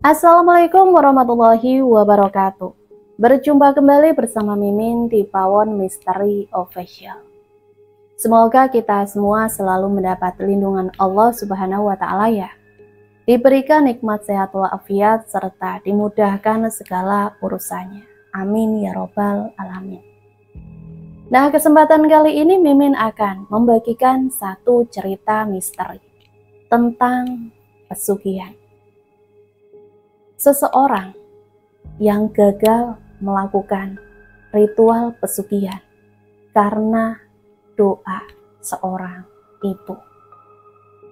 Assalamualaikum warahmatullahi wabarakatuh. Berjumpa kembali bersama Mimin di Pawon Misteri Official. Semoga kita semua selalu mendapat lindungan Allah Subhanahu wa Ta'ala ya. Diberikan nikmat sehat walafiat serta dimudahkan segala urusannya. Amin ya robbal alamin. Nah, kesempatan kali ini Mimin akan membagikan satu cerita misteri tentang pesugihan. Seseorang yang gagal melakukan ritual pesugihan karena doa seorang ibu.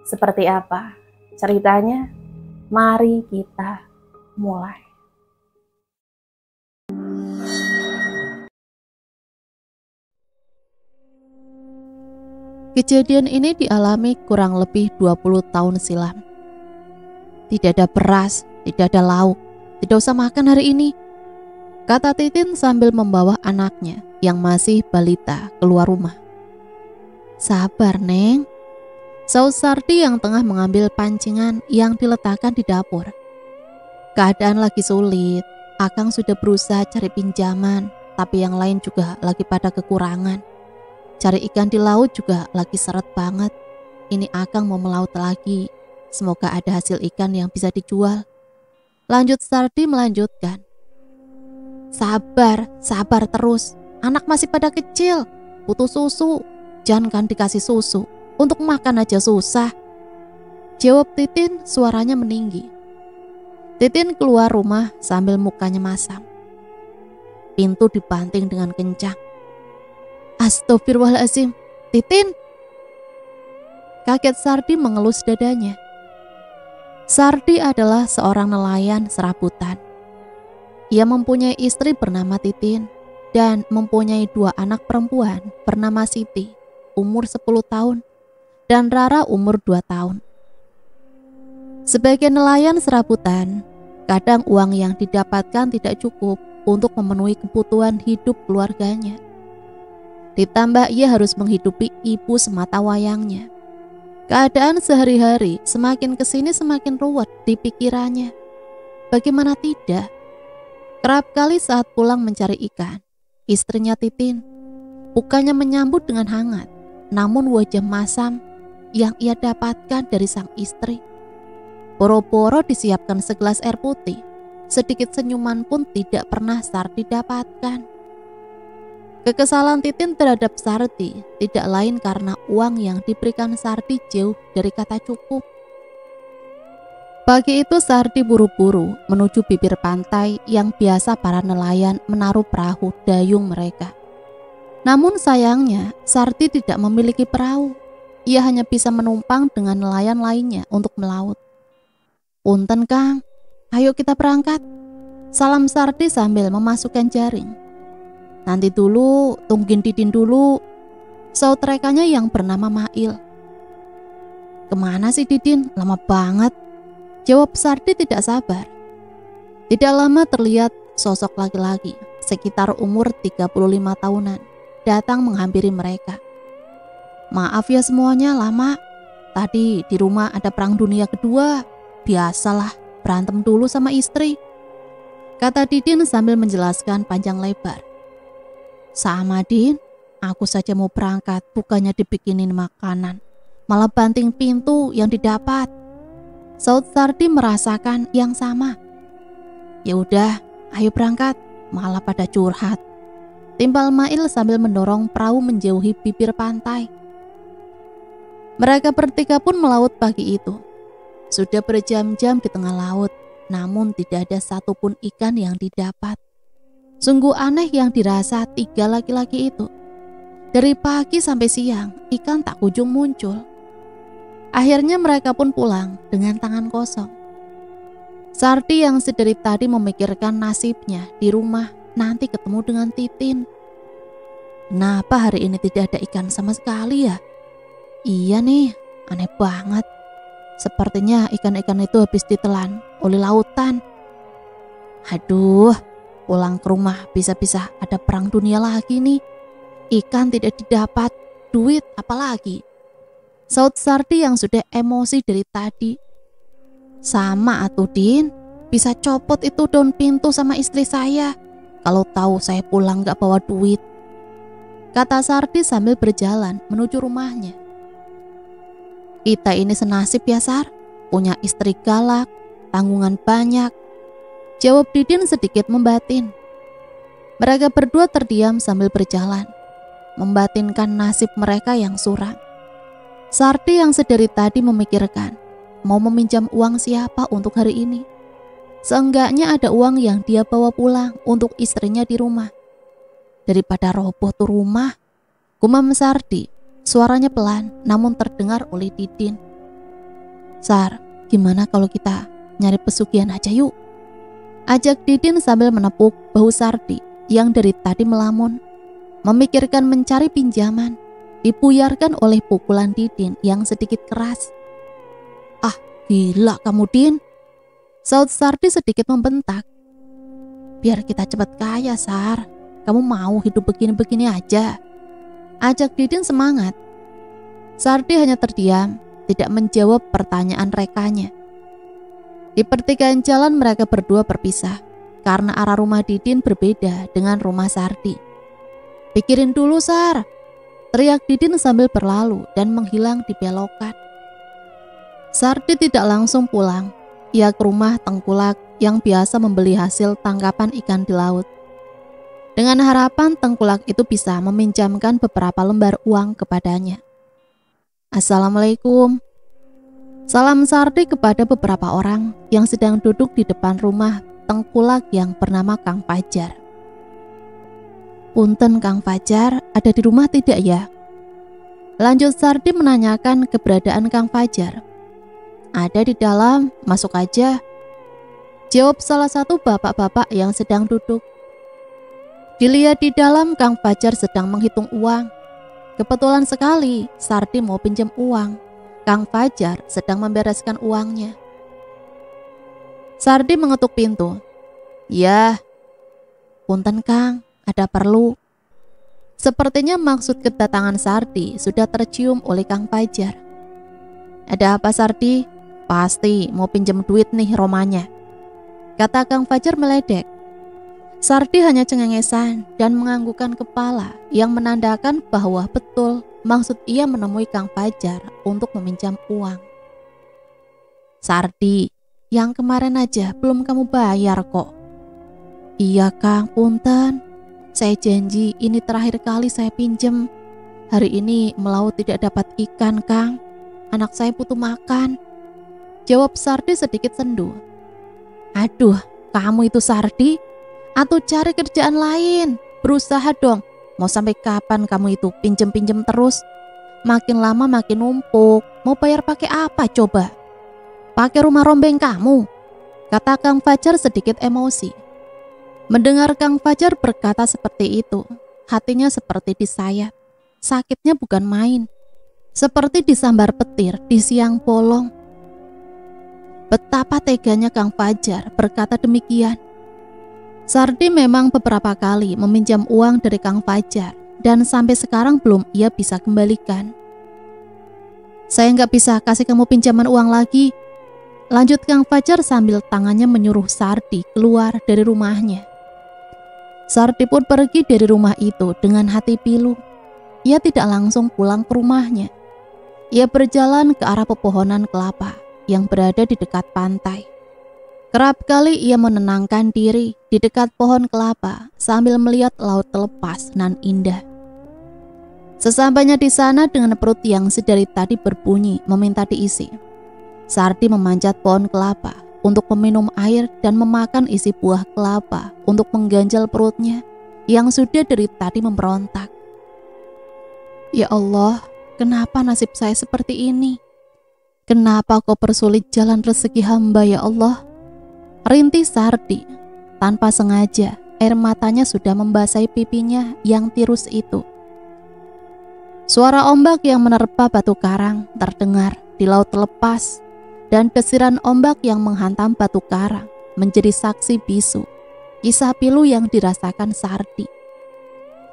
Seperti apa ceritanya? Mari kita mulai. Kejadian ini dialami kurang lebih 20 tahun silam. Tidak ada beras, tidak ada lauk, tidak usah makan hari ini, kata Titin sambil membawa anaknya yang masih balita keluar rumah. Sabar, Neng, saus Sardi yang tengah mengambil pancingan yang diletakkan di dapur. Keadaan lagi sulit, Akang sudah berusaha cari pinjaman, tapi yang lain juga lagi pada kekurangan. Cari ikan di laut juga lagi seret banget. Ini Akang mau melaut lagi. Semoga ada hasil ikan yang bisa dijual. Lanjut Sardi melanjutkan. Sabar terus. Anak masih pada kecil, butuh susu. Jangan kan dikasih susu, untuk makan aja susah. Jawab Titin, suaranya meninggi. Titin keluar rumah sambil mukanya masam. Pintu dibanting dengan kencang. Astagfirullahaladzim, Titin. Kaget Sardi mengelus dadanya. Sardi adalah seorang nelayan serabutan. Ia mempunyai istri bernama Titin dan mempunyai 2 anak perempuan bernama Siti, umur 10 tahun, dan Rara umur 2 tahun. Sebagai nelayan serabutan, kadang uang yang didapatkan tidak cukup untuk memenuhi kebutuhan hidup keluarganya. Ditambah ia harus menghidupi ibu semata wayangnya. Keadaan sehari-hari semakin kesini semakin ruwet di pikirannya. Bagaimana tidak? Kerap kali saat pulang mencari ikan, istrinya Titin bukannya menyambut dengan hangat, namun wajah masam yang ia dapatkan dari sang istri. Boro-boro disiapkan segelas air putih, sedikit senyuman pun tidak pernah Sardi dapatkan. Kekesalan Titin terhadap Sardi tidak lain karena uang yang diberikan Sardi jauh dari kata cukup. Pagi itu Sardi buru-buru menuju bibir pantai yang biasa para nelayan menaruh perahu dayung mereka. Namun sayangnya Sardi tidak memiliki perahu. Ia hanya bisa menumpang dengan nelayan lainnya untuk melaut. Punten Kang, ayo kita berangkat, salam Sardi sambil memasukkan jaring. Nanti dulu, tungguin Titin dulu, saut rekannya yang bernama Mail. Kemana sih Titin? Lama banget, jawab Sardi tidak sabar. Tidak lama terlihat sosok laki-laki sekitar umur 35 tahunan datang menghampiri mereka. Maaf ya semuanya lama, tadi di rumah ada perang dunia kedua, biasalah berantem dulu sama istri, kata Titin sambil menjelaskan panjang lebar. Sama Din, aku saja mau berangkat bukannya dibikinin makanan, malah banting pintu yang didapat. Saud Sardi merasakan yang sama. Ya udah, ayo berangkat, malah pada curhat, timpal Mail sambil mendorong perahu menjauhi bibir pantai. Mereka bertiga pun melaut pagi itu. Sudah berjam-jam di tengah laut, namun tidak ada satupun ikan yang didapat. Sungguh aneh yang dirasa 3 laki-laki itu. Dari pagi sampai siang, ikan tak kunjung muncul. Akhirnya mereka pun pulang dengan tangan kosong. Sardi yang sedari tadi memikirkan nasibnya di rumah nanti ketemu dengan Titin. Kenapa hari ini tidak ada ikan sama sekali ya? Iya nih, aneh banget. Sepertinya ikan-ikan itu habis ditelan oleh lautan. Aduh, pulang ke rumah bisa-bisa ada perang dunia lagi nih. Ikan tidak didapat, duit apalagi. Saud Sardi yang sudah emosi dari tadi. Sama atuh Din, bisa copot itu daun pintu sama istri saya. Kalau tahu saya pulang gak bawa duit, kata Sardi sambil berjalan menuju rumahnya. Kita ini senasib ya Sar, punya istri galak, tanggungan banyak, jawab Didin sedikit membatin. Mereka berdua terdiam sambil berjalan, membatinkan nasib mereka yang suram. Sardi yang sedari tadi memikirkan mau meminjam uang siapa untuk hari ini. Seenggaknya ada uang yang dia bawa pulang untuk istrinya di rumah. Daripada roboh tuh rumah, gumam Sardi. Suaranya pelan namun terdengar oleh Didin. Sar, gimana kalau kita nyari pesugihan aja yuk? Ajak Didin sambil menepuk bahu Sardi yang dari tadi melamun, memikirkan mencari pinjaman, dibuyarkan oleh pukulan Didin yang sedikit keras. Ah, gila kamu Din, saut Sardi sedikit membentak. Biar kita cepat kaya Sar, kamu mau hidup begini-begini aja? Ajak Didin semangat. Sardi hanya terdiam, tidak menjawab pertanyaan rekanya. Di pertigaan jalan mereka berdua berpisah, karena arah rumah Didin berbeda dengan rumah Sardi. Pikirin dulu Sar, teriak Didin sambil berlalu dan menghilang di belokan. Sardi tidak langsung pulang. Ia ke rumah Tengkulak yang biasa membeli hasil tangkapan ikan di laut. Dengan harapan Tengkulak itu bisa meminjamkan beberapa lembar uang kepadanya. Assalamualaikum. Salam Sardi kepada beberapa orang yang sedang duduk di depan rumah Tengkulak yang bernama Kang Fajar. Punten Kang Fajar, ada di rumah tidak ya? Lanjut Sardi menanyakan keberadaan Kang Fajar. Ada di dalam, masuk aja, jawab salah satu bapak-bapak yang sedang duduk. Dilihat di dalam, Kang Fajar sedang menghitung uang. Kebetulan sekali Sardi mau pinjam uang. Kang Fajar sedang membereskan uangnya. Sardi mengetuk pintu. Ya, punten Kang, ada perlu. Sepertinya maksud kedatangan Sardi sudah tercium oleh Kang Fajar. Ada apa Sardi? Pasti mau pinjam duit nih romanya, kata Kang Fajar meledek. Sardi hanya cengengesan dan menganggukkan kepala yang menandakan bahwa betul maksud ia menemui Kang Fajar untuk meminjam uang. Sardi, yang kemarin aja belum kamu bayar kok. Iya Kang, punten. Saya janji ini terakhir kali saya pinjem. Hari ini melaut tidak dapat ikan Kang. Anak saya butuh makan, jawab Sardi sedikit sendu. Aduh, kamu itu Sardi, atau cari kerjaan lain, berusaha dong. Mau sampai kapan kamu itu pinjem-pinjem terus? Makin lama makin numpuk. Mau bayar pakai apa coba? Pakai rumah rombeng kamu, kata Kang Fajar sedikit emosi. Mendengar Kang Fajar berkata seperti itu, hatinya seperti disayat. Sakitnya bukan main, seperti disambar petir di siang bolong. Betapa teganya Kang Fajar berkata demikian. Sardi memang beberapa kali meminjam uang dari Kang Fajar dan sampai sekarang belum ia bisa kembalikan. Saya nggak bisa kasih kamu pinjaman uang lagi, lanjut Kang Fajar sambil tangannya menyuruh Sardi keluar dari rumahnya. Sardi pun pergi dari rumah itu dengan hati pilu. Ia tidak langsung pulang ke rumahnya. Ia berjalan ke arah pepohonan kelapa yang berada di dekat pantai. Kerap kali ia menenangkan diri di dekat pohon kelapa sambil melihat laut lepas nan indah. Sesampainya di sana dengan perut yang sedari tadi berbunyi meminta diisi, Sardi memanjat pohon kelapa untuk meminum air dan memakan isi buah kelapa untuk mengganjal perutnya yang sudah dari tadi memberontak. Ya Allah, kenapa nasib saya seperti ini? Kenapa kau persulit jalan rezeki hamba ya Allah? Rintih Sardi. Tanpa sengaja, air matanya sudah membasahi pipinya yang tirus itu. Suara ombak yang menerpa batu karang terdengar di laut lepas, dan desiran ombak yang menghantam batu karang menjadi saksi bisu kisah pilu yang dirasakan Sardi.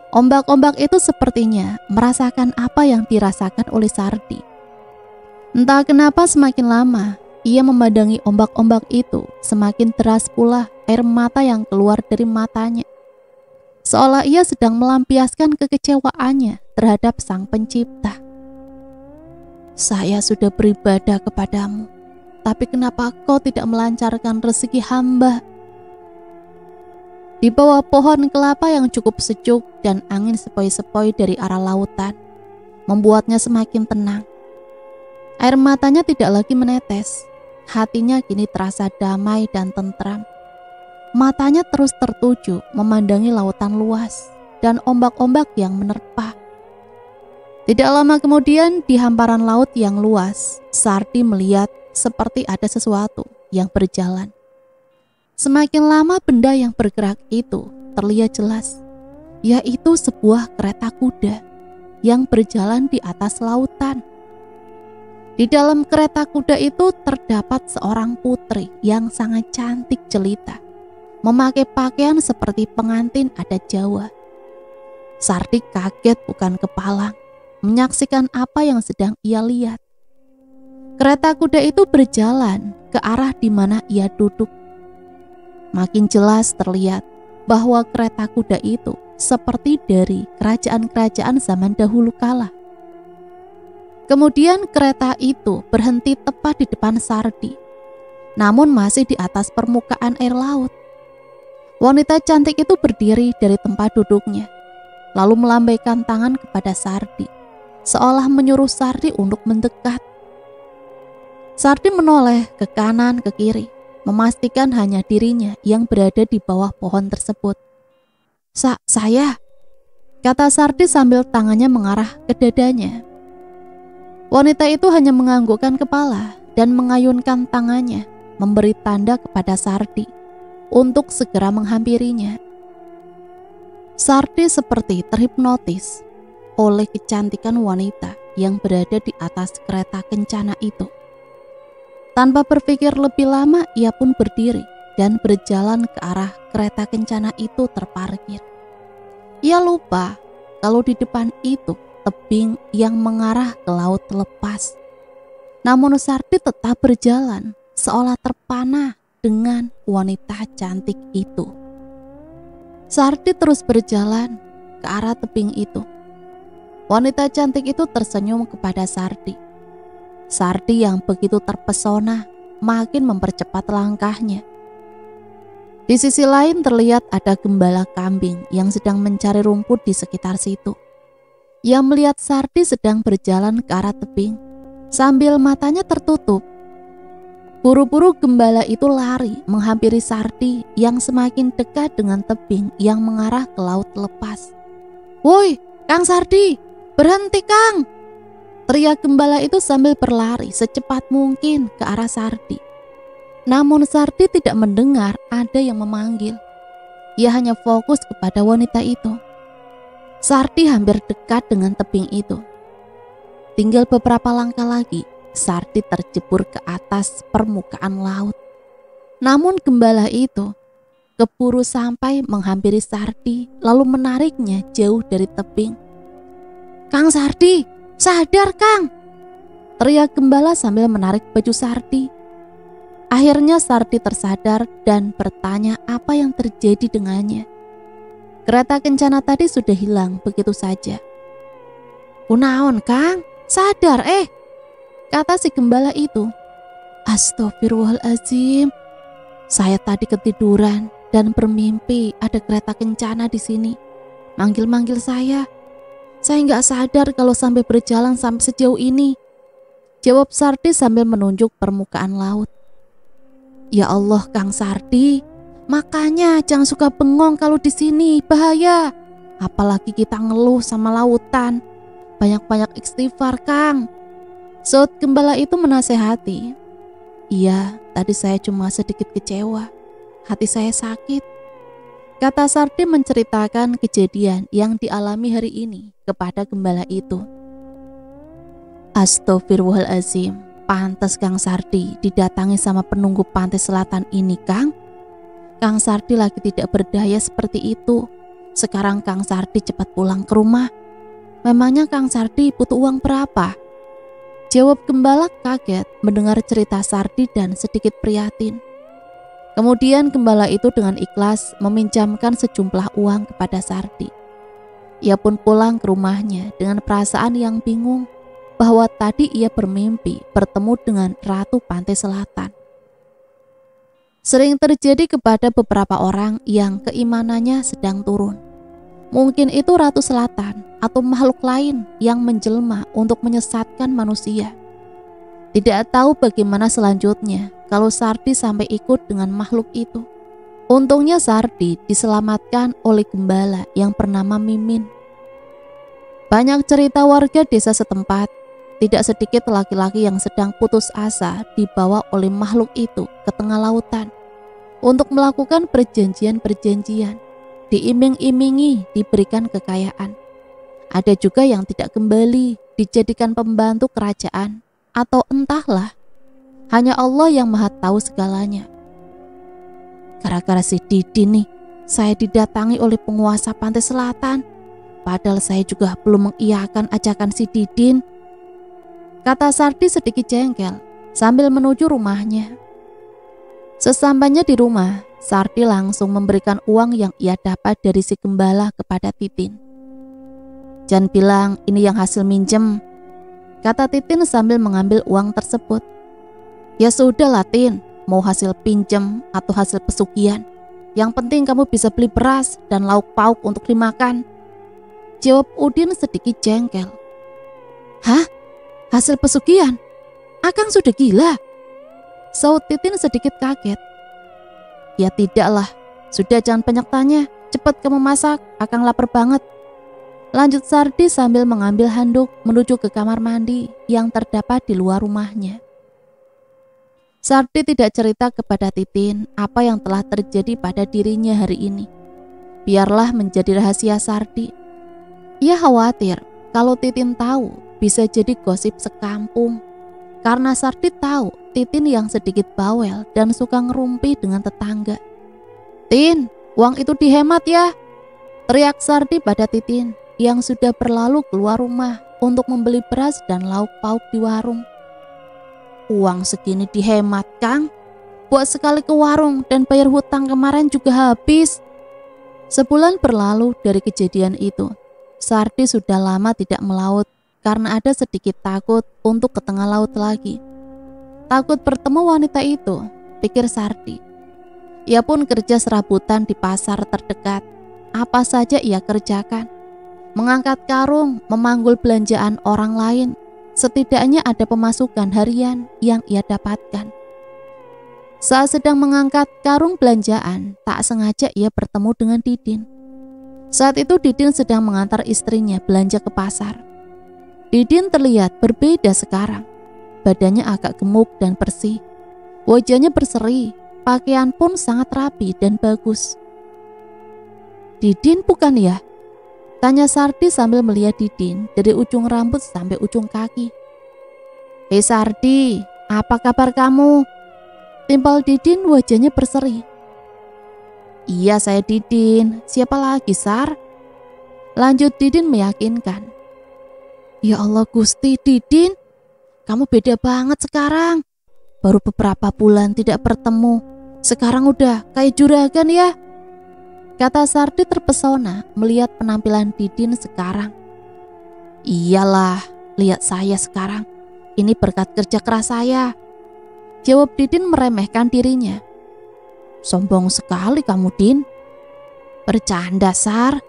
Ombak-ombak itu sepertinya merasakan apa yang dirasakan oleh Sardi. Entah kenapa semakin lama Ia memandangi ombak-ombak itu, semakin deras pula air mata yang keluar dari matanya. Seolah ia sedang melampiaskan kekecewaannya terhadap Sang Pencipta. Saya sudah beribadah kepadamu, tapi kenapa kau tidak melancarkan rezeki hamba? Di bawah pohon kelapa yang cukup sejuk dan angin sepoi-sepoi dari arah lautan, membuatnya semakin tenang. Air matanya tidak lagi menetes, hatinya kini terasa damai dan tentram. Matanya terus tertuju memandangi lautan luas dan ombak-ombak yang menerpa. Tidak lama kemudian di hamparan laut yang luas, Sardi melihat seperti ada sesuatu yang berjalan. Semakin lama benda yang bergerak itu terlihat jelas, yaitu sebuah kereta kuda yang berjalan di atas lautan. Di dalam kereta kuda itu terdapat seorang putri yang sangat cantik jelita, memakai pakaian seperti pengantin adat Jawa. Sardi kaget bukan kepalang menyaksikan apa yang sedang ia lihat. Kereta kuda itu berjalan ke arah di mana ia duduk. Makin jelas terlihat bahwa kereta kuda itu seperti dari kerajaan-kerajaan zaman dahulu kala. Kemudian kereta itu berhenti tepat di depan Sardi, namun masih di atas permukaan air laut. Wanita cantik itu berdiri dari tempat duduknya, lalu melambaikan tangan kepada Sardi, seolah menyuruh Sardi untuk mendekat. Sardi menoleh ke kanan ke kiri, memastikan hanya dirinya yang berada di bawah pohon tersebut. Saya, kata Sardi sambil tangannya mengarah ke dadanya. Wanita itu hanya menganggukkan kepala dan mengayunkan tangannya, memberi tanda kepada Sardi untuk segera menghampirinya. Sardi seperti terhipnotis oleh kecantikan wanita yang berada di atas kereta kencana itu. Tanpa berpikir lebih lama, ia pun berdiri dan berjalan ke arah kereta kencana itu terparkir. Ia lupa kalau di depan itu tebing yang mengarah ke laut lepas. Namun Sardi tetap berjalan seolah terpana dengan wanita cantik itu. Sardi terus berjalan ke arah tebing itu. Wanita cantik itu tersenyum kepada Sardi. Sardi yang begitu terpesona makin mempercepat langkahnya. Di sisi lain terlihat ada gembala kambing yang sedang mencari rumput di sekitar situ. Ia melihat Sardi sedang berjalan ke arah tebing sambil matanya tertutup. Buru-buru gembala itu lari menghampiri Sardi yang semakin dekat dengan tebing yang mengarah ke laut lepas. "Woi, Kang Sardi, berhenti Kang!" teriak gembala itu sambil berlari secepat mungkin ke arah Sardi. Namun Sardi tidak mendengar ada yang memanggil. Ia hanya fokus kepada wanita itu. Sardi hampir dekat dengan tebing itu. Tinggal beberapa langkah lagi, Sardi terjebur ke atas permukaan laut. Namun gembala itu keburu sampai menghampiri Sardi lalu menariknya jauh dari tebing. "Kang Sardi, sadar Kang!" teriak gembala sambil menarik baju Sardi. Akhirnya Sardi tersadar dan bertanya apa yang terjadi dengannya. Kereta kencana tadi sudah hilang begitu saja. "Kunaon Kang? Sadar kata si gembala itu. "Astagfirullahaladzim. Saya tadi ketiduran dan bermimpi ada kereta kencana di sini. Manggil-manggil saya. Saya nggak sadar kalau sampai berjalan sampai sejauh ini," jawab Sardi sambil menunjuk permukaan laut. "Ya Allah Kang Sardi, makanya jangan suka bengong kalau di sini, bahaya. Apalagi kita ngeluh sama lautan. Banyak-banyak istighfar Kang," saut gembala itu menasehati. "Iya, tadi saya cuma sedikit kecewa. Hati saya sakit," kata Sardi menceritakan kejadian yang dialami hari ini kepada gembala itu. "Astagfirullahaladzim. Pantes Kang Sardi didatangi sama penunggu pantai selatan ini Kang. Kang Sardi lagi tidak berdaya seperti itu. Sekarang Kang Sardi cepat pulang ke rumah. Memangnya Kang Sardi butuh uang berapa?" Jawab gembala kaget mendengar cerita Sardi dan sedikit prihatin. Kemudian gembala itu dengan ikhlas meminjamkan sejumlah uang kepada Sardi. Ia pun pulang ke rumahnya dengan perasaan yang bingung bahwa tadi ia bermimpi bertemu dengan Ratu Pantai Selatan. Sering terjadi kepada beberapa orang yang keimanannya sedang turun. Mungkin itu Ratu Selatan atau makhluk lain yang menjelma untuk menyesatkan manusia. Tidak tahu bagaimana selanjutnya kalau Sardi sampai ikut dengan makhluk itu. Untungnya Sardi diselamatkan oleh gembala yang bernama Mimin. Banyak cerita warga desa setempat, tidak sedikit laki-laki yang sedang putus asa dibawa oleh makhluk itu ke tengah lautan untuk melakukan perjanjian-perjanjian, diiming-imingi diberikan kekayaan. Ada juga yang tidak kembali, dijadikan pembantu kerajaan, atau entahlah, hanya Allah yang maha tahu segalanya. Gara-gara si Didin nih, saya didatangi oleh penguasa Pantai Selatan, padahal saya juga belum mengiyakan ajakan si Didin, kata Sardi sedikit jengkel sambil menuju rumahnya. Sesampainya di rumah, Sardi langsung memberikan uang yang ia dapat dari si gembala kepada Titin. Jangan bilang ini yang hasil minjem, kata Titin sambil mengambil uang tersebut. Ya sudah lah Tin, mau hasil pinjem atau hasil pesugihan, yang penting kamu bisa beli beras dan lauk pauk untuk dimakan, jawab Udin sedikit jengkel. Hah? Hasil pesugihan? Akang sudah gila? Saud Titin sedikit kaget. Ya tidaklah, sudah jangan banyak tanya, cepat kamu masak, akang lapar banget, lanjut Sardi sambil mengambil handuk menuju ke kamar mandi yang terdapat di luar rumahnya. Sardi tidak cerita kepada Titin apa yang telah terjadi pada dirinya hari ini. Biarlah menjadi rahasia Sardi. Ia khawatir kalau Titin tahu bisa jadi gosip sekampung. Karena Sardi tahu Titin yang sedikit bawel dan suka ngerumpi dengan tetangga. Tin, uang itu dihemat ya, teriak Sardi pada Titin yang sudah berlalu keluar rumah untuk membeli beras dan lauk pauk di warung. Uang segini dihemat, Kang? Buat sekali ke warung dan bayar hutang kemarin juga habis. Sebulan berlalu dari kejadian itu. Sardi sudah lama tidak melaut karena ada sedikit takut untuk ke tengah laut lagi. Takut bertemu wanita itu, pikir Sardi. Ia pun kerja serabutan di pasar terdekat. Apa saja ia kerjakan. Mengangkat karung, memanggul belanjaan orang lain. Setidaknya ada pemasukan harian yang ia dapatkan. Saat sedang mengangkat karung belanjaan, tak sengaja ia bertemu dengan Didin. Saat itu Didin sedang mengantar istrinya belanja ke pasar. Didin terlihat berbeda sekarang. Badannya agak gemuk dan bersih. Wajahnya berseri, pakaian pun sangat rapi dan bagus. Didin bukan ya? Tanya Sardi sambil melihat Didin dari ujung rambut sampai ujung kaki. Hei Sardi, apa kabar kamu? Timpal Didin wajahnya berseri. Iya saya Didin, siapa lagi Sar? Lanjut Didin meyakinkan. Ya Allah Gusti, Didin, kamu beda banget sekarang. Baru beberapa bulan tidak bertemu, sekarang udah kayak juragan ya, kata Sardi terpesona melihat penampilan Didin sekarang. Iyalah, lihat saya sekarang, ini berkat kerja keras saya, jawab Didin meremehkan dirinya. Sombong sekali kamu Din. Bercanda Sar,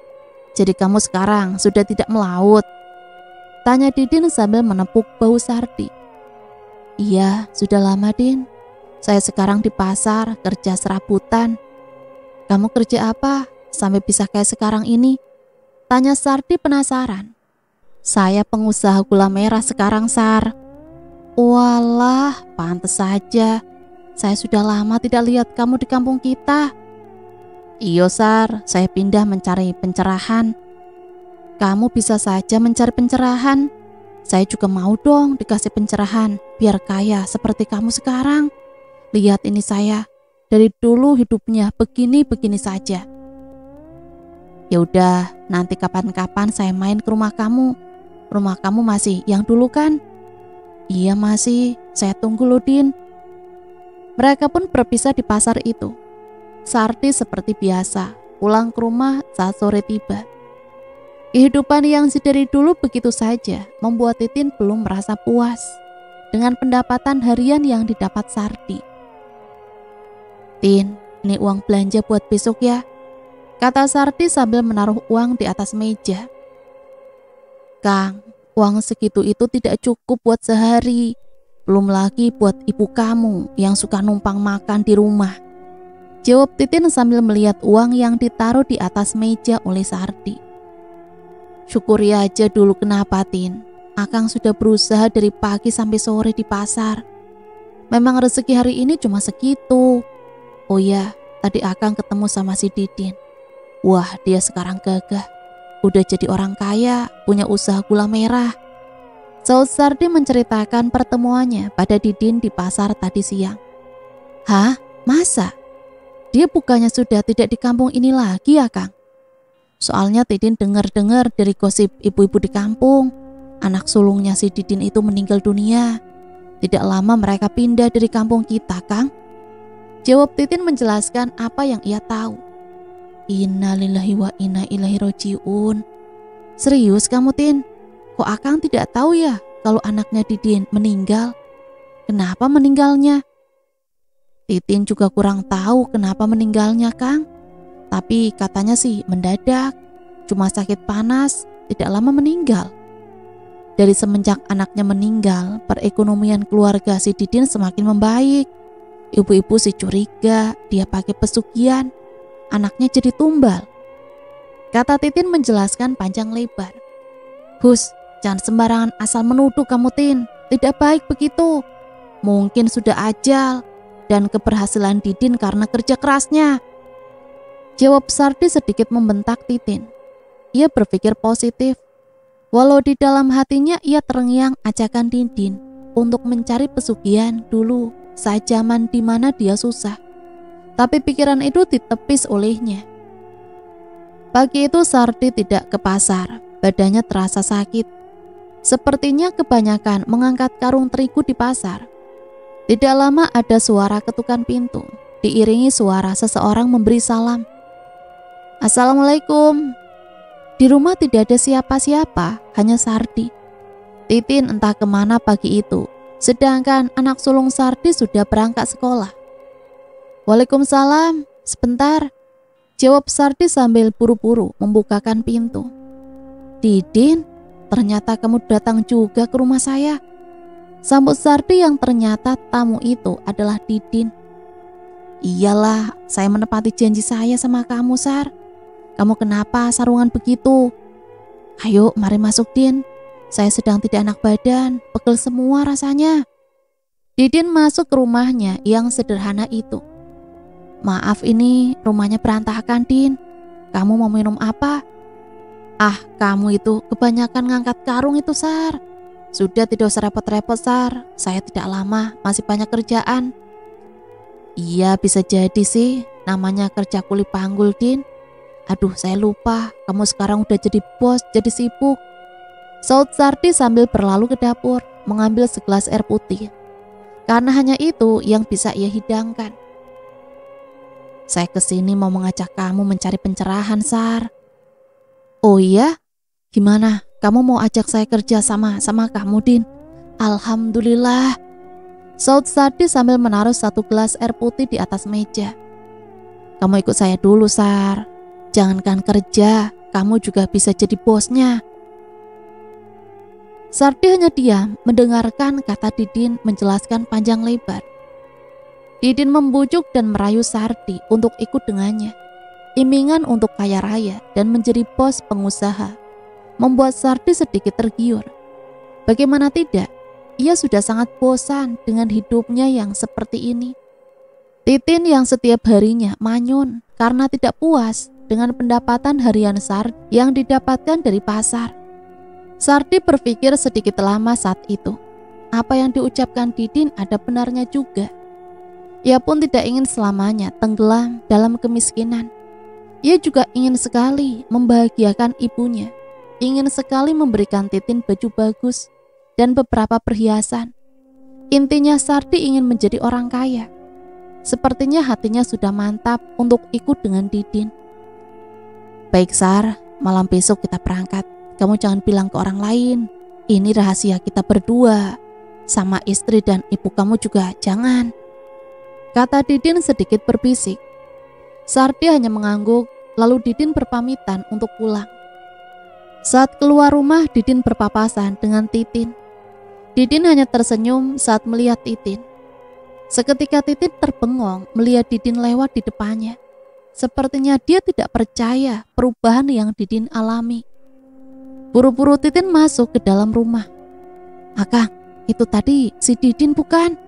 jadi kamu sekarang sudah tidak melaut? Tanya Didin sambil menepuk bahu Sardi. Iya, sudah lama Din. Saya sekarang di pasar kerja serabutan. Kamu kerja apa sampai bisa kayak sekarang ini? Tanya Sardi penasaran. Saya pengusaha gula merah sekarang Sar. Walah, pantes saja. Saya sudah lama tidak lihat kamu di kampung kita. Iyo Sar, saya pindah mencari pencerahan. Kamu bisa saja mencari pencerahan. Saya juga mau dong dikasih pencerahan biar kaya seperti kamu sekarang. Lihat ini saya, dari dulu hidupnya begini-begini saja. Ya udah, nanti kapan-kapan saya main ke rumah kamu. Rumah kamu masih yang dulu kan? Iya masih, saya tunggu loh Din. Mereka pun berpisah di pasar itu. Sarti seperti biasa, pulang ke rumah saat sore tiba. Kehidupan yang dari dulu begitu saja membuat Titin belum merasa puas dengan pendapatan harian yang didapat Sarti. Tin, ini uang belanja buat besok ya, kata Sarti sambil menaruh uang di atas meja. Kang, uang segitu itu tidak cukup buat sehari, belum lagi buat ibu kamu yang suka numpang makan di rumah, jawab Titin sambil melihat uang yang ditaruh di atas meja oleh Sarti. Syukuri aja dulu kenapa Tin, Akang sudah berusaha dari pagi sampai sore di pasar. Memang rezeki hari ini cuma segitu. Oh ya, tadi Akang ketemu sama si Didin. Wah, dia sekarang gagah, udah jadi orang kaya, punya usaha gula merah. Saud Sardi menceritakan pertemuannya pada Didin di pasar tadi siang. Hah? Masa? Dia bukannya sudah tidak di kampung ini lagi ya Kang? Soalnya Tidin dengar-dengar dari gosip ibu-ibu di kampung, anak sulungnya si Didin itu meninggal dunia. Tidak lama mereka pindah dari kampung kita, Kang. Jawab Titin menjelaskan apa yang ia tahu. Innalillahi wa inna ilaihi rajiun. Serius kamu Tin? Kok Akang tidak tahu ya kalau anaknya Didin meninggal? Kenapa meninggalnya? Titin juga kurang tahu kenapa meninggalnya, Kang. Tapi katanya sih mendadak, cuma sakit panas, tidak lama meninggal. Dari semenjak anaknya meninggal, perekonomian keluarga si Didin semakin membaik. Ibu-ibu sih curiga dia pakai pesugihan, anaknya jadi tumbal. Kata Titin menjelaskan panjang lebar. Hus, jangan sembarangan asal menuduh kamu Tin, tidak baik begitu. Mungkin sudah ajal dan keberhasilan Didin karena kerja kerasnya. Jawab Sardi sedikit membentak Titin. Ia berpikir positif. Walau di dalam hatinya ia terngiang ajakan Didin untuk mencari pesugihan dulu saat zaman di mana dia susah. Tapi pikiran itu ditepis olehnya. Pagi itu Sardi tidak ke pasar, badannya terasa sakit. Sepertinya kebanyakan mengangkat karung terigu di pasar. Tidak lama ada suara ketukan pintu, diiringi suara seseorang memberi salam. Assalamualaikum. Di rumah tidak ada siapa-siapa, hanya Sardi. Titin entah kemana pagi itu, sedangkan anak sulung Sardi sudah berangkat sekolah. Waalaikumsalam, sebentar, jawab Sardi sambil buru-buru membukakan pintu. Didin, ternyata kamu datang juga ke rumah saya, sambut Sardi yang ternyata tamu itu adalah Didin. Iyalah, saya menepati janji saya sama kamu, Sar. Kamu kenapa sarungan begitu? Ayo, mari masuk Din. Saya sedang tidak enak badan, pegel semua rasanya. Didin masuk ke rumahnya yang sederhana itu. Maaf ini rumahnya berantakan Din. Kamu mau minum apa? Ah, kamu itu kebanyakan ngangkat karung itu Sar. Sudah tidak usah repot-repot Sar. Saya tidak lama, masih banyak kerjaan. Iya bisa jadi sih, namanya kerja kuli panggul Din. Aduh saya lupa, kamu sekarang udah jadi bos, jadi sibuk. Saud Sardi sambil berlalu ke dapur, mengambil segelas air putih. Karena hanya itu yang bisa ia hidangkan. Saya kesini mau mengajak kamu mencari pencerahan Sar. Oh iya? Gimana? Kamu mau ajak saya kerja sama kamu Din? Alhamdulillah. Saud Sardi sambil menaruh satu gelas air putih di atas meja. Kamu ikut saya dulu Sar. Jangankan kerja, kamu juga bisa jadi bosnya. Sardi hanya diam mendengarkan kata Didin menjelaskan panjang lebar. Didin membujuk dan merayu Sardi untuk ikut dengannya. Impian untuk kaya raya dan menjadi bos pengusaha membuat Sardi sedikit tergiur. Bagaimana tidak, ia sudah sangat bosan dengan hidupnya yang seperti ini. Titin yang setiap harinya manyun karena tidak puas dengan pendapatan harian Sardi yang didapatkan dari pasar. Sardi berpikir sedikit lama saat itu. Apa yang diucapkan Didin ada benarnya juga. Ia pun tidak ingin selamanya tenggelam dalam kemiskinan. Ia juga ingin sekali membahagiakan ibunya. Ingin sekali memberikan Titin baju bagus dan beberapa perhiasan Intinya Sardi ingin menjadi orang kaya. Sepertinya hatinya sudah mantap untuk ikut dengan Didin. Baik Sar, malam besok kita berangkat. Kamu jangan bilang ke orang lain. Ini rahasia kita berdua. Sama istri dan ibu kamu juga jangan, kata Didin sedikit berbisik. Sardi hanya mengangguk, lalu Didin berpamitan untuk pulang. Saat keluar rumah, Didin berpapasan dengan Titin. Didin hanya tersenyum saat melihat Titin. Seketika Titin terbengong melihat Didin lewat di depannya. Sepertinya dia tidak percaya perubahan yang Didin alami. Buru-buru Titin masuk ke dalam rumah. "Akang, itu tadi si Didin bukan?"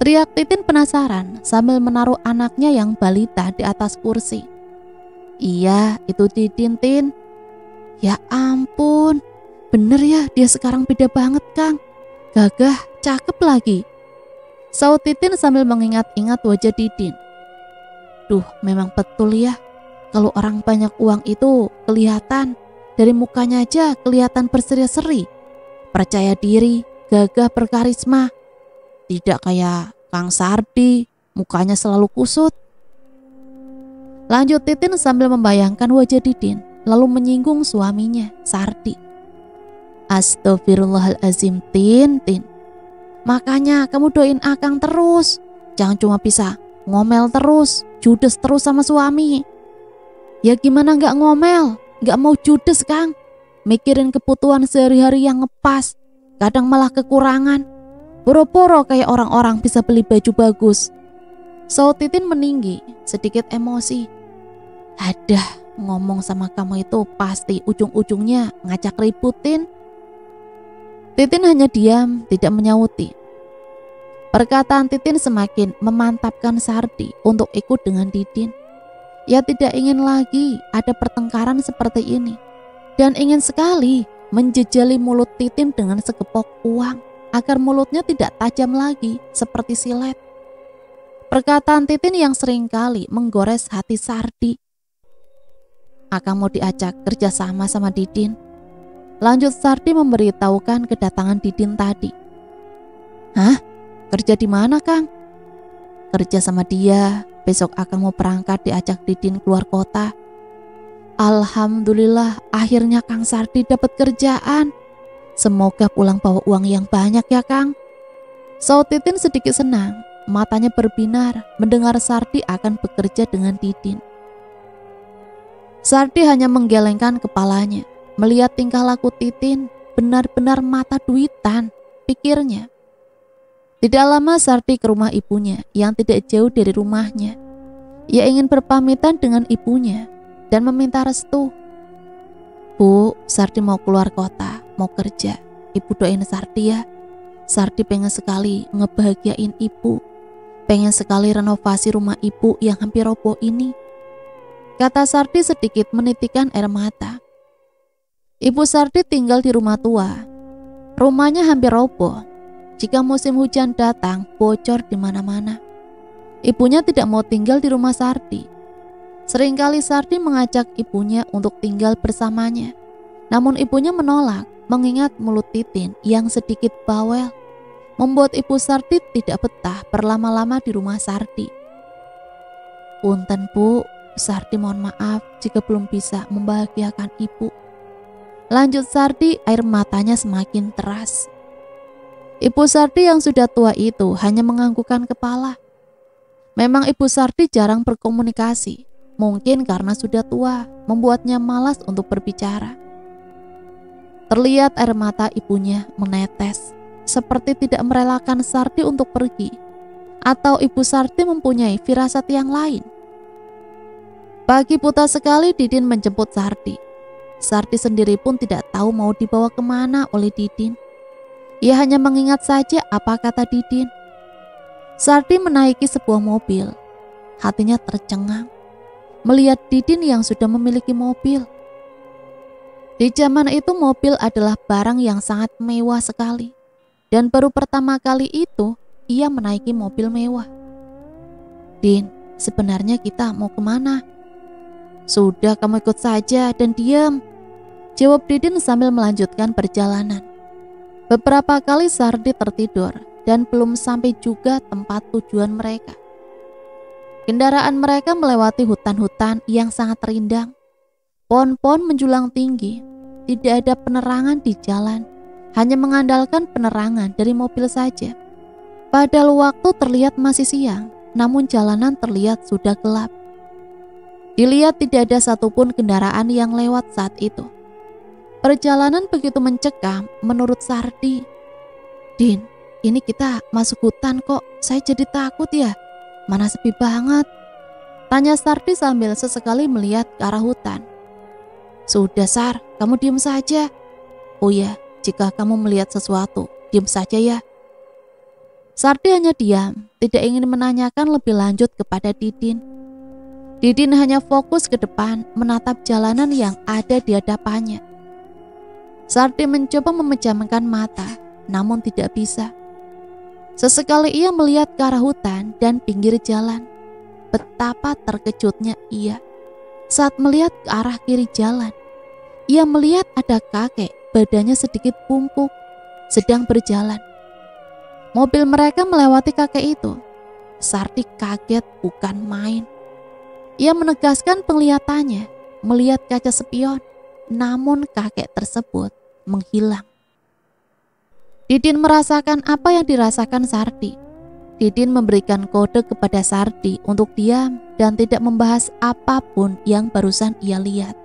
teriak Titin penasaran sambil menaruh anaknya yang balita di atas kursi. "Iya, itu Didin, Tin." "Ya ampun, bener ya dia sekarang beda banget, Kang. Gagah, cakep lagi," saut Titin sambil mengingat-ingat wajah Didin. Duh, memang betul ya, kalau orang banyak uang itu kelihatan. Dari mukanya aja kelihatan berseri-seri, percaya diri, gagah, berkarisma. Tidak kayak Kang Sardi, mukanya selalu kusut. Lanjut Titin sambil membayangkan wajah Didin, lalu menyinggung suaminya, Sardi. "Astagfirullahalazim, Tin. Makanya kamu doain Akang terus. Jangan cuma bisa ngomel terus, judes terus sama suami." "Ya gimana gak ngomel, gak mau judes Kang. Mikirin kebutuhan sehari-hari yang ngepas, kadang malah kekurangan. Boro-boro kayak orang-orang bisa beli baju bagus," saut Titin meninggi, sedikit emosi. "Adah, ngomong sama kamu itu pasti ujung-ujungnya ngajak ributin." Titin hanya diam, tidak menyauti. Perkataan Titin semakin memantapkan Sardi untuk ikut dengan Didin. Ia tidak ingin lagi ada pertengkaran seperti ini, dan ingin sekali menjejali mulut Titin dengan segepok uang agar mulutnya tidak tajam lagi seperti silet. Perkataan Titin yang seringkali menggores hati Sardi. "Akang mau diajak kerjasama sama Didin," lanjut Sardi memberitahukan kedatangan Didin tadi. "Hah? Kerja di mana, Kang?" "Kerja sama dia. Besok Akang mau berangkat diajak Didin keluar kota." "Alhamdulillah, akhirnya Kang Sardi dapat kerjaan. Semoga pulang bawa uang yang banyak ya, Kang," saut Titin sedikit senang. Matanya berbinar mendengar Sardi akan bekerja dengan Didin. Sardi hanya menggelengkan kepalanya. Melihat tingkah laku Titin, benar-benar mata duitan, pikirnya. Tidak lama Sardi ke rumah ibunya yang tidak jauh dari rumahnya. Ia ingin berpamitan dengan ibunya dan meminta restu. "Bu, Sardi mau keluar kota, mau kerja. Ibu doain Sardi ya. Sardi pengen sekali ngebahagiain ibu. Pengen sekali renovasi rumah ibu yang hampir roboh ini," kata Sardi sedikit menitikan air mata. Ibu Sardi tinggal di rumah tua. Rumahnya hampir roboh. Jika musim hujan datang, bocor di mana-mana. Ibunya tidak mau tinggal di rumah Sardi. Seringkali Sardi mengajak ibunya untuk tinggal bersamanya. Namun ibunya menolak, mengingat mulut Titin yang sedikit bawel membuat ibu Sardi tidak betah berlama-lama di rumah Sardi. "Punten Bu, Sardi mohon maaf jika belum bisa membahagiakan ibu," lanjut Sardi, air matanya semakin teras. Ibu Sardi yang sudah tua itu hanya menganggukkan kepala. Memang ibu Sardi jarang berkomunikasi, mungkin karena sudah tua, membuatnya malas untuk berbicara. Terlihat air mata ibunya menetes, seperti tidak merelakan Sardi untuk pergi, atau ibu Sardi mempunyai firasat yang lain. Pagi buta sekali Didin menjemput Sardi. Sardi sendiri pun tidak tahu mau dibawa kemana oleh Didin. Ia hanya mengingat saja apa kata Didin. Sardi menaiki sebuah mobil. Hatinya tercengang melihat Didin yang sudah memiliki mobil. Di zaman itu mobil adalah barang yang sangat mewah sekali. Dan baru pertama kali itu ia menaiki mobil mewah. "Din, sebenarnya kita mau kemana?" "Sudah, kamu ikut saja dan diam," jawab Didin sambil melanjutkan perjalanan. Beberapa kali Sardi tertidur dan belum sampai juga tempat tujuan mereka. Kendaraan mereka melewati hutan-hutan yang sangat rindang. Pohon-pohon menjulang tinggi, tidak ada penerangan di jalan, hanya mengandalkan penerangan dari mobil saja. Padahal waktu terlihat masih siang, namun jalanan terlihat sudah gelap. Dilihat tidak ada satupun kendaraan yang lewat saat itu. Perjalanan begitu mencekam menurut Sardi. "Din, ini kita masuk hutan kok, saya jadi takut ya. Mana sepi banget?" tanya Sardi sambil sesekali melihat ke arah hutan. "Sudah Sar, kamu diam saja." "Oh ya, jika kamu melihat sesuatu, diam saja ya." Sardi hanya diam, tidak ingin menanyakan lebih lanjut kepada Didin. Didin hanya fokus ke depan menatap jalanan yang ada di hadapannya. Sardi mencoba memejamkan mata, namun tidak bisa. Sesekali ia melihat ke arah hutan dan pinggir jalan. Betapa terkejutnya ia saat melihat ke arah kiri jalan. Ia melihat ada kakek, badannya sedikit bungkuk, sedang berjalan. Mobil mereka melewati kakek itu. Sardi kaget bukan main. Ia menegaskan penglihatannya, melihat kaca spion, namun kakek tersebut menghilang. Didin merasakan apa yang dirasakan Sardi. Didin memberikan kode kepada Sardi untuk diam dan tidak membahas apapun yang barusan ia lihat.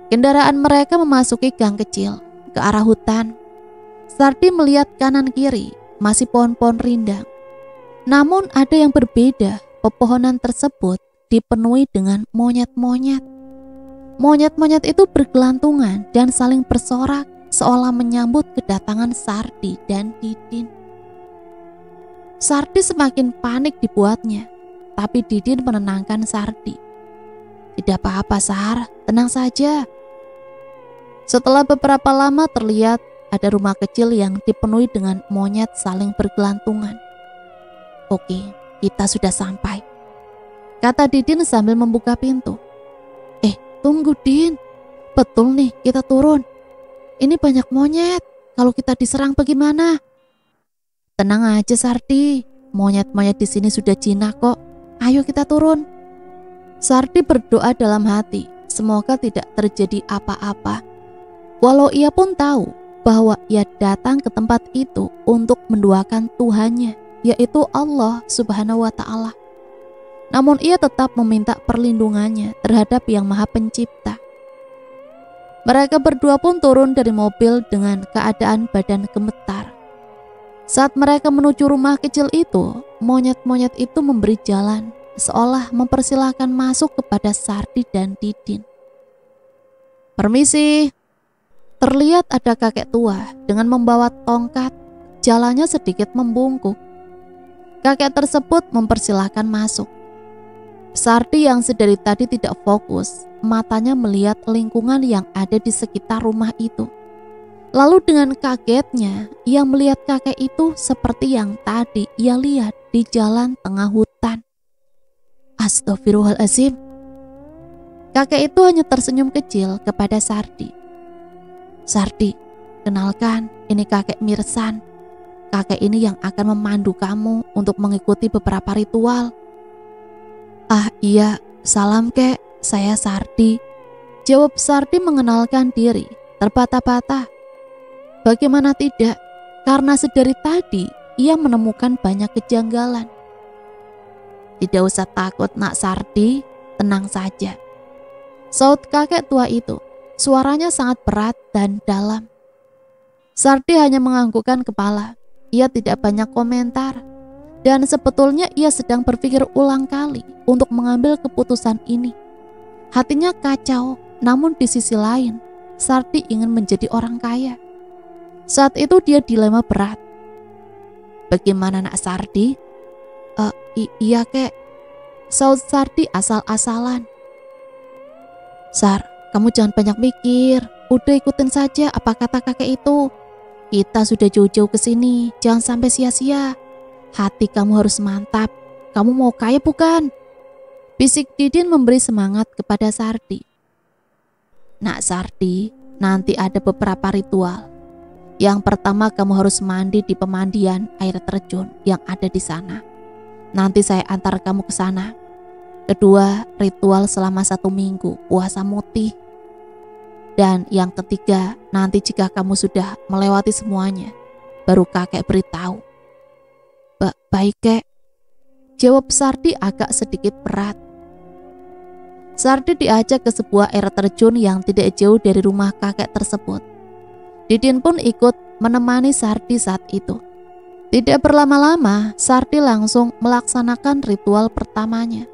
Kendaraan mereka memasuki gang kecil ke arah hutan. Sardi melihat kanan kiri masih pohon-pohon rindang. Namun ada yang berbeda. Pepohonan tersebut dipenuhi dengan monyet-monyet. Monyet-monyet itu bergelantungan dan saling bersorak seolah menyambut kedatangan Sardi dan Didin. Sardi semakin panik dibuatnya, tapi Didin menenangkan Sardi. "Tidak apa-apa Sar, tenang saja." Setelah beberapa lama terlihat ada rumah kecil yang dipenuhi dengan monyet saling bergelantungan. "Oke, kita sudah sampai," kata Didin sambil membuka pintu. Tunggu Din, betul nih kita turun. Ini banyak monyet, kalau kita diserang bagaimana?" "Tenang aja Sardi, monyet-monyet di sini sudah jinak kok. Ayo kita turun." Sardi berdoa dalam hati, semoga tidak terjadi apa-apa. Walau ia pun tahu bahwa ia datang ke tempat itu untuk mendoakan Tuhannya, yaitu Allah Subhanahu wa Ta'ala. Namun ia tetap meminta perlindungannya terhadap Yang Maha Pencipta. Mereka berdua pun turun dari mobil dengan keadaan badan gemetar. Saat mereka menuju rumah kecil itu, monyet-monyet itu memberi jalan, seolah mempersilahkan masuk kepada Sardi dan Didin. "Permisi." Terlihat ada kakek tua dengan membawa tongkat, jalannya sedikit membungkuk. Kakek tersebut mempersilahkan masuk. Sardi yang sedari tadi tidak fokus, matanya melihat lingkungan yang ada di sekitar rumah itu. Lalu dengan kagetnya, ia melihat kakek itu seperti yang tadi ia lihat di jalan tengah hutan. Astagfirullahaladzim. Kakek itu hanya tersenyum kecil kepada Sardi. "Sardi, kenalkan, ini kakek Mirsan. Kakek ini yang akan memandu kamu untuk mengikuti beberapa ritual." "Ah iya, salam kek, saya Sardi," jawab Sardi mengenalkan diri, terbata-bata. Bagaimana tidak, karena sedari tadi ia menemukan banyak kejanggalan. "Tidak usah takut nak Sardi, tenang saja," saut kakek tua itu. Suaranya sangat berat dan dalam. Sardi hanya menganggukkan kepala. Ia tidak banyak komentar. Dan sebetulnya ia sedang berpikir ulang kali untuk mengambil keputusan ini. Hatinya kacau, namun di sisi lain, Sardi ingin menjadi orang kaya. Saat itu dia dilema berat. "Bagaimana nak Sardi?" Iya kek," saut Sardi asal-asalan. "Sar, kamu jangan banyak mikir, udah ikutin saja apa kata kakek itu. Kita sudah jauh-jauh ke sini, jangan sampai sia-sia. Hati kamu harus mantap. Kamu mau kaya bukan?" bisik Didin memberi semangat kepada Sardi. "Nak Sardi, nanti ada beberapa ritual. Yang pertama, kamu harus mandi di pemandian air terjun yang ada di sana. Nanti saya antar kamu ke sana. Kedua, ritual selama 1 minggu puasa mutih. Dan yang ketiga, nanti jika kamu sudah melewati semuanya, baru kakek beritahu. Baik kek, jawab Sardi agak sedikit berat. Sardi diajak ke sebuah air terjun yang tidak jauh dari rumah kakek tersebut. Didin pun ikut menemani Sardi saat itu. Tidak berlama-lama, Sardi langsung melaksanakan ritual pertamanya.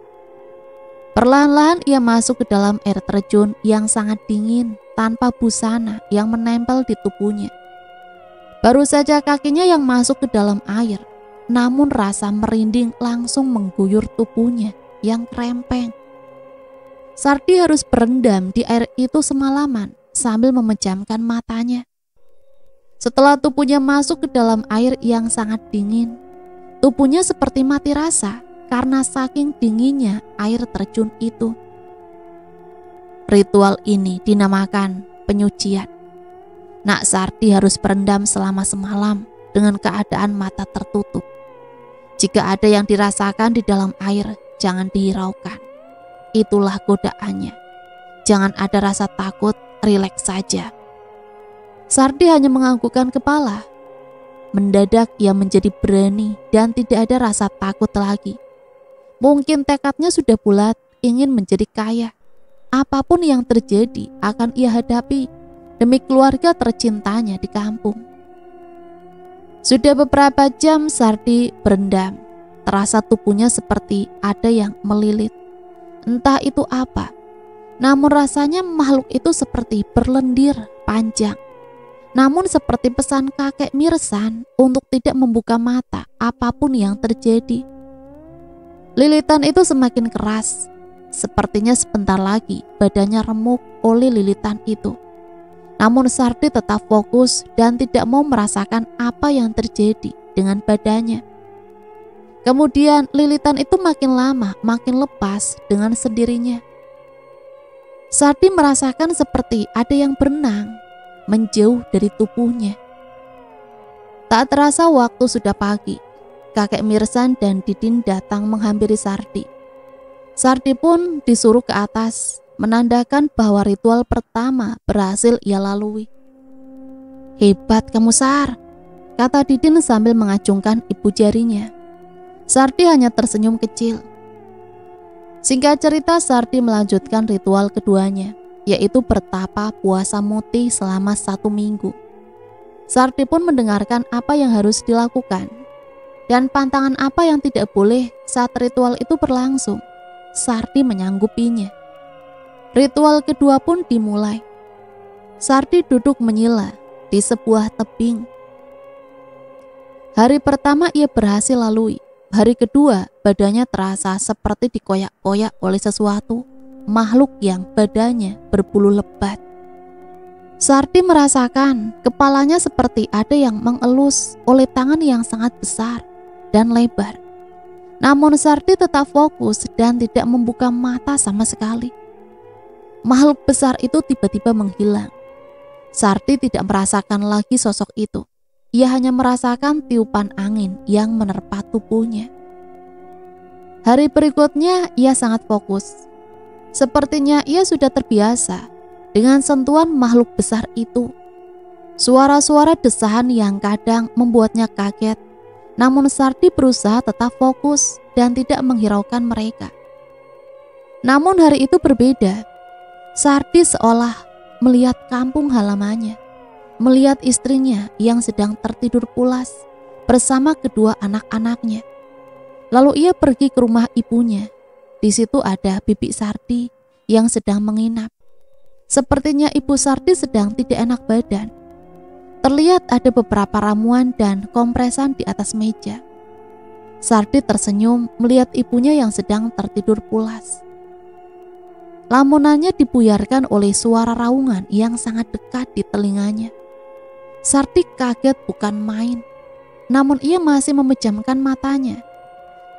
Perlahan-lahan ia masuk ke dalam air terjun yang sangat dingin tanpa busana yang menempel di tubuhnya. Baru saja kakinya yang masuk ke dalam air, namun rasa merinding langsung mengguyur tubuhnya yang krempeng. Sardi harus berendam di air itu semalaman sambil memejamkan matanya. Setelah tubuhnya masuk ke dalam air yang sangat dingin, tubuhnya seperti mati rasa karena saking dinginnya air terjun itu. Ritual ini dinamakan penyucian. Nak Sardi harus berendam selama semalam dengan keadaan mata tertutup. Jika ada yang dirasakan di dalam air, jangan dihiraukan. Itulah godaannya. Jangan ada rasa takut, rileks saja. Sardi hanya menganggukkan kepala. Mendadak ia menjadi berani dan tidak ada rasa takut lagi. Mungkin tekadnya sudah bulat, ingin menjadi kaya. Apapun yang terjadi akan ia hadapi demi keluarga tercintanya di kampung. Sudah beberapa jam Sardi berendam. Terasa tubuhnya seperti ada yang melilit. Entah itu apa. Namun rasanya makhluk itu seperti berlendir panjang. Namun seperti pesan kakek Mirsan untuk tidak membuka mata apapun yang terjadi. Lilitan itu semakin keras. Sepertinya sebentar lagi badannya remuk oleh lilitan itu. Namun Sardi tetap fokus dan tidak mau merasakan apa yang terjadi dengan badannya. Kemudian lilitan itu makin lama makin lepas dengan sendirinya. Sardi merasakan seperti ada yang berenang menjauh dari tubuhnya. Tak terasa waktu sudah pagi. Kakek Mirsan dan Didin datang menghampiri Sardi. Sardi pun disuruh ke atas, menandakan bahwa ritual pertama berhasil ia lalui. Hebat kamu Sar, kata Didin sambil mengacungkan ibu jarinya. Sardi hanya tersenyum kecil. Singkat cerita, Sardi melanjutkan ritual keduanya, yaitu bertapa puasa mutih selama 1 minggu. Sardi pun mendengarkan apa yang harus dilakukan dan pantangan apa yang tidak boleh saat ritual itu berlangsung. Sardi menyanggupinya. Ritual kedua pun dimulai. Sardi duduk menyila di sebuah tebing. Hari pertama ia berhasil lalui. Hari kedua badannya terasa seperti dikoyak-koyak oleh sesuatu. Makhluk yang badannya berbulu lebat. Sardi merasakan kepalanya seperti ada yang mengelus oleh tangan yang sangat besar dan lebar. Namun Sardi tetap fokus dan tidak membuka mata sama sekali. Makhluk besar itu tiba-tiba menghilang. Sardi tidak merasakan lagi sosok itu. Ia hanya merasakan tiupan angin yang menerpa tubuhnya. Hari berikutnya ia sangat fokus. Sepertinya ia sudah terbiasa dengan sentuhan makhluk besar itu. Suara-suara desahan yang kadang membuatnya kaget. Namun Sardi berusaha tetap fokus dan tidak menghiraukan mereka. Namun hari itu berbeda. Sardi seolah melihat kampung halamannya, melihat istrinya yang sedang tertidur pulas bersama kedua anak-anaknya. Lalu ia pergi ke rumah ibunya. Di situ ada bibi Sardi yang sedang menginap. Sepertinya ibu Sardi sedang tidak enak badan. Terlihat ada beberapa ramuan dan kompresan di atas meja. Sardi tersenyum melihat ibunya yang sedang tertidur pulas. Lamunannya dibuyarkan oleh suara raungan yang sangat dekat di telinganya. Sardi kaget bukan main. Namun ia masih memejamkan matanya.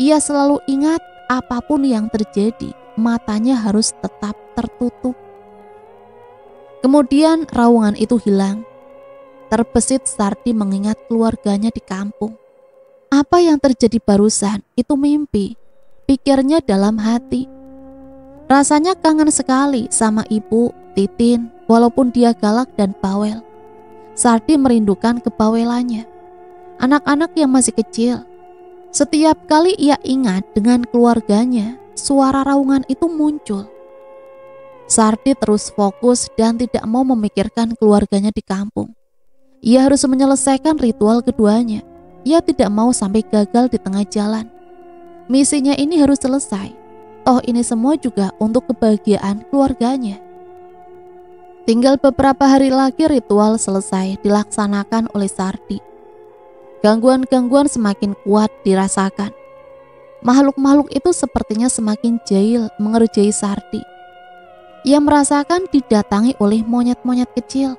Ia selalu ingat apapun yang terjadi, matanya harus tetap tertutup. Kemudian raungan itu hilang. terbesit Sardi mengingat keluarganya di kampung. Apa yang terjadi barusan itu mimpi, pikirnya dalam hati. Rasanya kangen sekali sama ibu, Titin, walaupun dia galak dan bawel. Sardi merindukan kebawelannya, anak-anak yang masih kecil. Setiap kali ia ingat dengan keluarganya, suara raungan itu muncul. Sardi terus fokus dan tidak mau memikirkan keluarganya di kampung. Ia harus menyelesaikan ritual keduanya. Ia tidak mau sampai gagal di tengah jalan. Misinya ini harus selesai. Toh ini semua juga untuk kebahagiaan keluarganya. Tinggal beberapa hari lagi ritual selesai dilaksanakan oleh Sardi. Gangguan-gangguan semakin kuat dirasakan. Makhluk-makhluk itu sepertinya semakin jahil mengerjai Sardi. Ia merasakan didatangi oleh monyet-monyet kecil.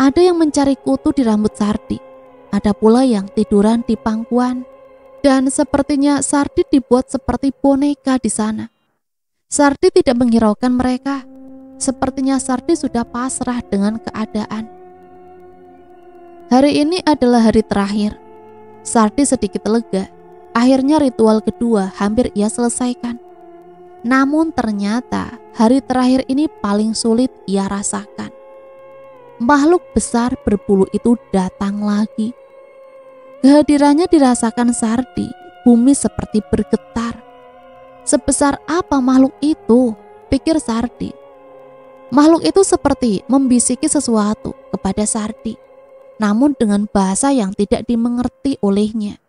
Ada yang mencari kutu di rambut Sardi. Ada pula yang tiduran di pangkuan. Dan sepertinya Sardi dibuat seperti boneka di sana. Sardi tidak menghiraukan mereka. Sepertinya Sardi sudah pasrah dengan keadaan. Hari ini adalah hari terakhir. Sardi sedikit lega. Akhirnya ritual kedua hampir ia selesaikan. Namun ternyata hari terakhir ini paling sulit ia rasakan. Makhluk besar berbulu itu datang lagi. Kehadirannya dirasakan Sardi, bumi seperti bergetar. Sebesar apa makhluk itu? Pikir Sardi. Makhluk itu seperti membisiki sesuatu kepada Sardi, namun dengan bahasa yang tidak dimengerti olehnya.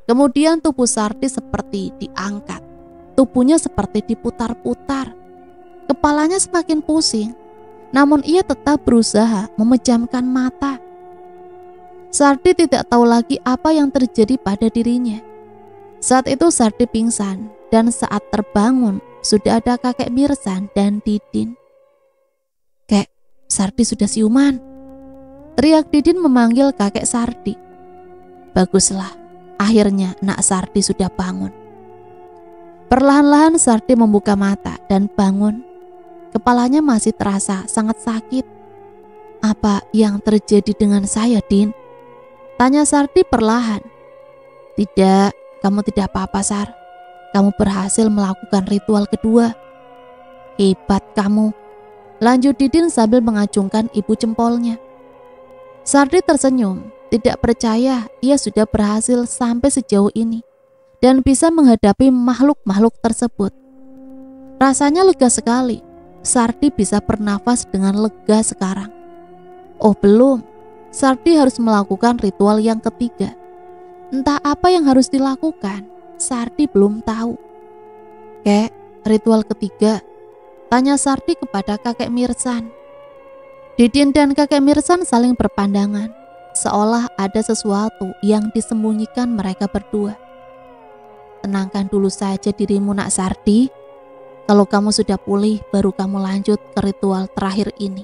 Kemudian tubuh Sardi seperti diangkat. Tubuhnya seperti diputar-putar. Kepalanya semakin pusing. Namun ia tetap berusaha memejamkan mata. Sardi tidak tahu lagi apa yang terjadi pada dirinya. Saat itu Sardi pingsan dan saat terbangun sudah ada kakek Mirsan dan Didin. "Kek, Sardi sudah siuman," teriak Didin memanggil kakek Sardi. Baguslah, akhirnya nak Sardi sudah bangun. Perlahan-lahan Sardi membuka mata dan bangun. Kepalanya masih terasa sangat sakit. "Apa yang terjadi dengan saya, Din?" tanya Sardi perlahan. "Tidak, kamu tidak apa-apa, Sar. Kamu berhasil melakukan ritual kedua." "Hebat kamu," lanjut Didin sambil mengacungkan ibu jempolnya. Sardi tersenyum, tidak percaya ia sudah berhasil sampai sejauh ini dan bisa menghadapi makhluk-makhluk tersebut. Rasanya lega sekali. Sardi bisa bernafas dengan lega sekarang. Oh belum, Sardi harus melakukan ritual yang ketiga. Entah apa yang harus dilakukan, Sardi belum tahu. "Kek, ritual ketiga?" tanya Sardi kepada kakek Mirsan. Didin dan kakek Mirsan saling berpandangan, seolah ada sesuatu yang disembunyikan mereka berdua. "Tenangkan dulu saja dirimu nak Sardi. Kalau kamu sudah pulih, baru kamu lanjut ke ritual terakhir ini,"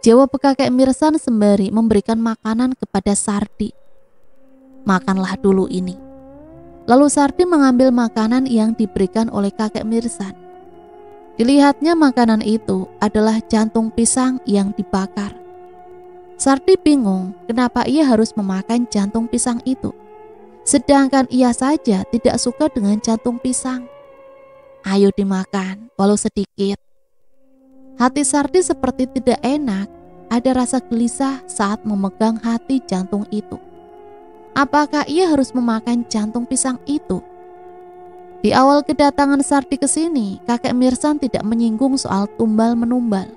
jawab kakek Mirsan sembari memberikan makanan kepada Sardi. "Makanlah dulu ini." Lalu Sardi mengambil makanan yang diberikan oleh kakek Mirsan. Dilihatnya makanan itu adalah jantung pisang yang dibakar. Sardi bingung kenapa ia harus memakan jantung pisang itu, sedangkan ia saja tidak suka dengan jantung pisang. "Ayo dimakan, walau sedikit." Hati Sardi seperti tidak enak, ada rasa gelisah saat memegang hati jantung itu. Apakah ia harus memakan jantung pisang itu? Di awal kedatangan Sardi ke sini, kakek Mirsan tidak menyinggung soal tumbal-menumbal.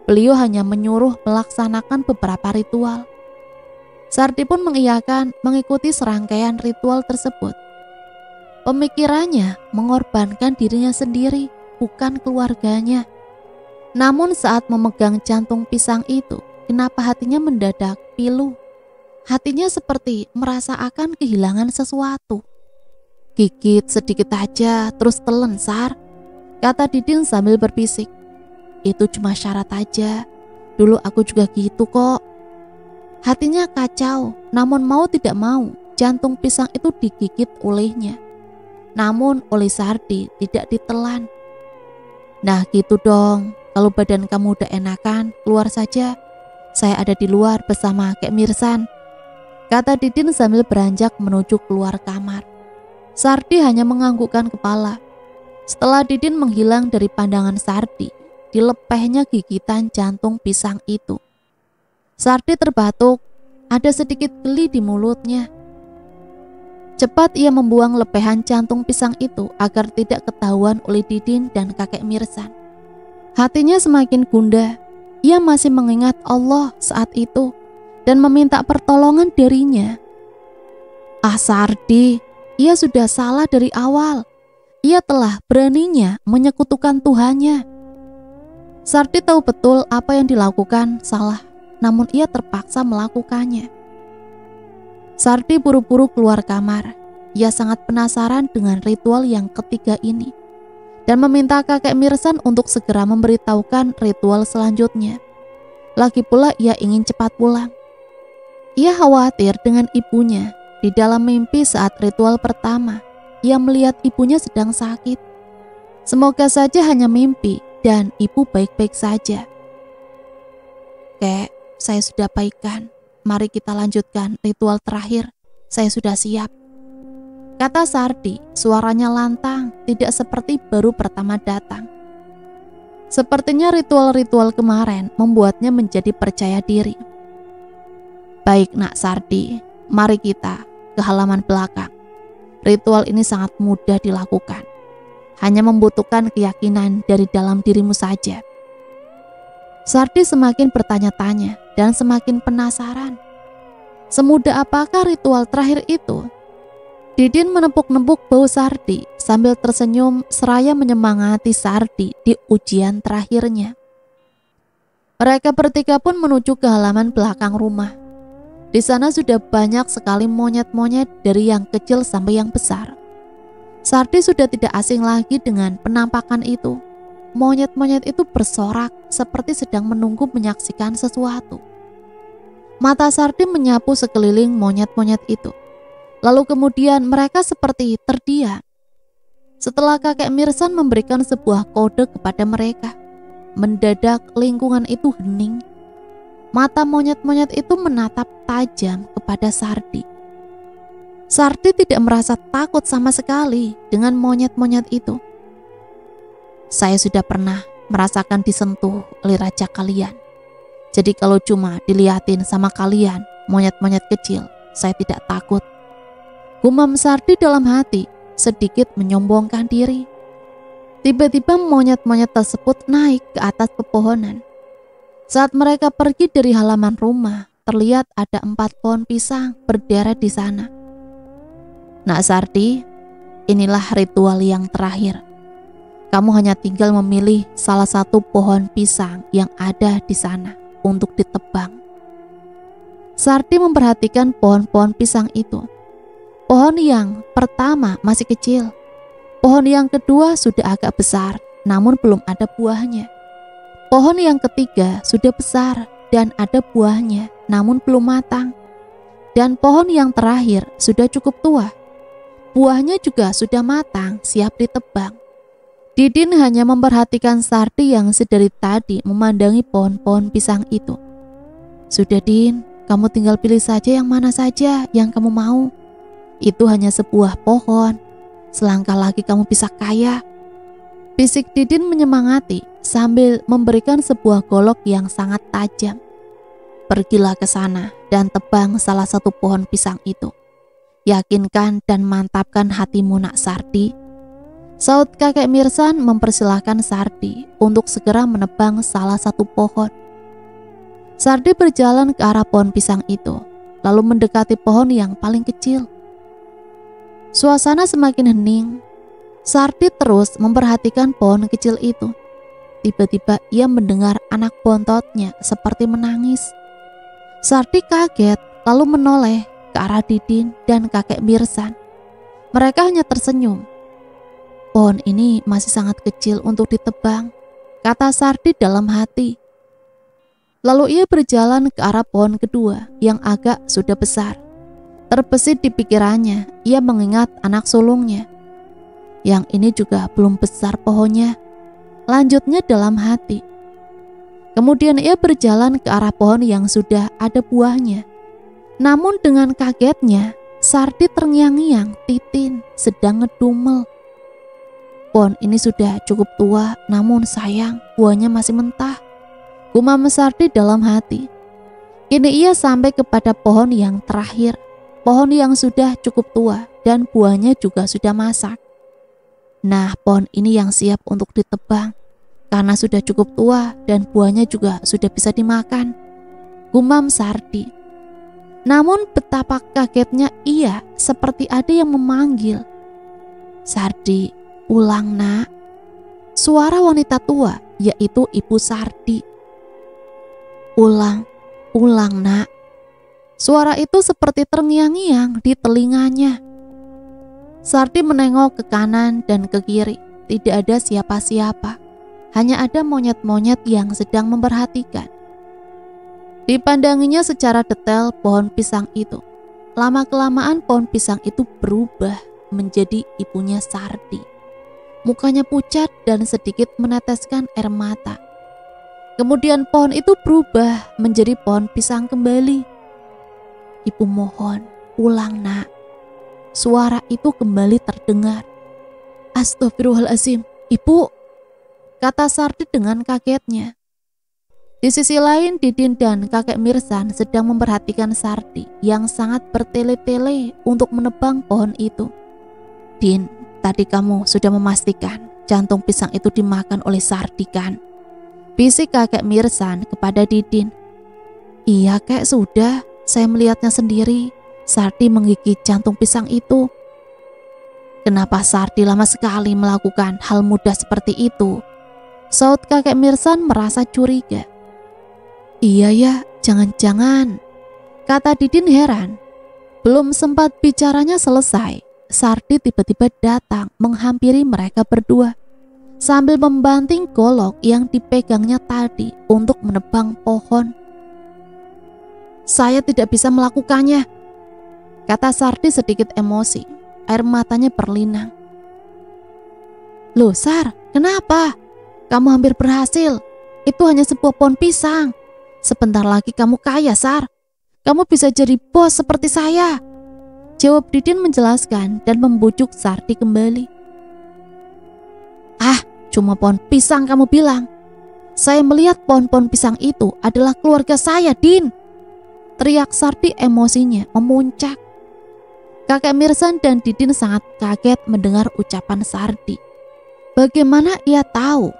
Beliau hanya menyuruh melaksanakan beberapa ritual. Sardi pun mengiyakan mengikuti serangkaian ritual tersebut. Pemikirannya mengorbankan dirinya sendiri, bukan keluarganya. Namun saat memegang jantung pisang itu, kenapa hatinya mendadak pilu? Hatinya seperti merasa akan kehilangan sesuatu. "Gigit sedikit aja, terus telan, Sar," kata Didin sambil berbisik. "Itu cuma syarat aja. Dulu aku juga gitu kok." Hatinya kacau, namun mau tidak mau, jantung pisang itu digigit olehnya. Namun oleh Sardi tidak ditelan. "Nah gitu dong, kalau badan kamu udah enakan, keluar saja. Saya ada di luar bersama Kek Mirsan, kata Didin sambil beranjak menuju keluar kamar. Sardi hanya menganggukkan kepala. Setelah Didin menghilang dari pandangan Sardi, dilepehnya gigitan jantung pisang itu. Sardi terbatuk, ada sedikit geli di mulutnya. Cepat ia membuang lepehan jantung pisang itu agar tidak ketahuan oleh Didin dan kakek Mirsan. Hatinya semakin gundah. Ia masih mengingat Allah saat itu dan meminta pertolongan darinya. Sardi, ia sudah salah dari awal. Ia telah beraninya menyekutukan Tuhannya. Sardi tahu betul apa yang dilakukan salah, namun ia terpaksa melakukannya. Sardi buru-buru keluar kamar. Ia sangat penasaran dengan ritual yang ketiga ini dan meminta kakek Mirsan untuk segera memberitahukan ritual selanjutnya. Lagi pula ia ingin cepat pulang. Ia khawatir dengan ibunya. Di dalam mimpi saat ritual pertama, ia melihat ibunya sedang sakit. Semoga saja hanya mimpi dan ibu baik-baik saja. Kek, saya sudah baikan. Mari kita lanjutkan ritual terakhir. Saya sudah siap, kata Sardi. Suaranya lantang, tidak seperti baru pertama datang. Sepertinya ritual-ritual kemarin membuatnya menjadi percaya diri. Baik nak Sardi, mari kita ke halaman belakang. Ritual ini sangat mudah dilakukan. Hanya membutuhkan keyakinan dari dalam dirimu saja. Sardi semakin bertanya-tanya dan semakin penasaran. Semudah apakah ritual terakhir itu? Didin menepuk-nepuk bau Sardi sambil tersenyum seraya menyemangati Sardi di ujian terakhirnya. Mereka bertiga pun menuju ke halaman belakang rumah. Di sana sudah banyak sekali monyet-monyet dari yang kecil sampai yang besar. Sardi sudah tidak asing lagi dengan penampakan itu. Monyet-monyet itu bersorak seperti sedang menunggu menyaksikan sesuatu. Mata Sardi menyapu sekeliling monyet-monyet itu. Lalu kemudian mereka seperti terdiam. Setelah kakek Mirsan memberikan sebuah kode kepada mereka, mendadak lingkungan itu hening. Mata monyet-monyet itu menatap tajam kepada Sardi. Sardi tidak merasa takut sama sekali dengan monyet-monyet itu. Saya sudah pernah merasakan disentuh oleh raja kalian. Jadi kalau cuma dilihatin sama kalian, monyet-monyet kecil, saya tidak takut. Gumam Sardi dalam hati, sedikit menyombongkan diri. Tiba-tiba monyet-monyet tersebut naik ke atas pepohonan. Saat mereka pergi dari halaman rumah, terlihat ada 4 pohon pisang berderet di sana. Nak Sardi, inilah ritual yang terakhir. Kamu hanya tinggal memilih salah satu pohon pisang yang ada di sana untuk ditebang. Sardi memperhatikan pohon-pohon pisang itu. Pohon yang pertama masih kecil. Pohon yang kedua sudah agak besar, namun belum ada buahnya. Pohon yang ketiga sudah besar dan ada buahnya, namun belum matang. Dan pohon yang terakhir sudah cukup tua. Buahnya juga sudah matang, siap ditebang. Didin hanya memperhatikan Sardi yang sedari tadi memandangi pohon-pohon pisang itu. Sudah Din, kamu tinggal pilih saja yang mana saja yang kamu mau. Itu hanya sebuah pohon. Selangkah lagi kamu bisa kaya. Bisik Didin menyemangati sambil memberikan sebuah golok yang sangat tajam. Pergilah ke sana dan tebang salah satu pohon pisang itu. Yakinkan dan mantapkan hatimu nak Sardi. Saud kakek Mirsan mempersilahkan Sardi untuk segera menebang salah satu pohon. Sardi berjalan ke arah pohon pisang itu, lalu mendekati pohon yang paling kecil. Suasana semakin hening. Sardi terus memperhatikan pohon kecil itu. Tiba-tiba ia mendengar anak bontotnya seperti menangis. Sardi kaget lalu menoleh ke arah Didin dan kakek Mirsan. Mereka hanya tersenyum. Pohon ini masih sangat kecil untuk ditebang, kata Sardi dalam hati. Lalu ia berjalan ke arah pohon kedua yang agak sudah besar. Terbesit di pikirannya, ia mengingat anak sulungnya. Yang ini juga belum besar pohonnya. Lanjutnya dalam hati. Kemudian ia berjalan ke arah pohon yang sudah ada buahnya. Namun dengan kagetnya, Sardi terngiang-ngiang Titin sedang ngedumel. Pohon ini sudah cukup tua, namun sayang buahnya masih mentah, gumam Sardi dalam hati. Kini ia sampai kepada pohon yang terakhir, pohon yang sudah cukup tua dan buahnya juga sudah masak. Nah, pohon ini yang siap untuk ditebang karena sudah cukup tua dan buahnya juga sudah bisa dimakan, gumam Sardi. Namun betapa kagetnya ia, seperti ada yang memanggil. Sardi, pulang nak. Suara wanita tua, yaitu Ibu Sardi. Pulang, pulang nak. Suara itu seperti terngiang-ngiang di telinganya. Sardi menengok ke kanan dan ke kiri. Tidak ada siapa-siapa. Hanya ada monyet-monyet yang sedang memperhatikan. Dipandanginya secara detail pohon pisang itu. Lama-kelamaan pohon pisang itu berubah menjadi ibunya Sardi. Mukanya pucat dan sedikit meneteskan air mata. Kemudian pohon itu berubah menjadi pohon pisang kembali. Ibu mohon, pulang nak. Suara itu kembali terdengar. Astagfirullahaladzim, ibu, kata Sardi dengan kagetnya. Di sisi lain, Didin dan kakek Mirsan sedang memperhatikan Sardi yang sangat bertele-tele untuk menebang pohon itu. Din, tadi kamu sudah memastikan jantung pisang itu dimakan oleh Sardi kan? Bisik kakek Mirsan kepada Didin. Iya kek, sudah, saya melihatnya sendiri. Sardi menggigit jantung pisang itu. Kenapa Sardi lama sekali melakukan hal mudah seperti itu? Saud kakek Mirsan merasa curiga. Iya ya, jangan-jangan, kata Didin heran. Belum sempat bicaranya selesai, Sardi tiba-tiba datang menghampiri mereka berdua sambil membanting golok yang dipegangnya tadi untuk menebang pohon. Saya tidak bisa melakukannya, kata Sardi sedikit emosi, air matanya berlinang. Loh Sar, kenapa? Kamu hampir berhasil, itu hanya sebuah pohon pisang. Sebentar lagi kamu kaya, Sar. Kamu bisa jadi bos seperti saya, jawab Didin menjelaskan dan membujuk Sardi kembali. Ah, cuma pohon pisang kamu bilang. Saya melihat pohon-pohon pisang itu adalah keluarga saya, Din, teriak Sardi, emosinya memuncak. Kakek Mirsan dan Didin sangat kaget mendengar ucapan Sardi. Bagaimana ia tahu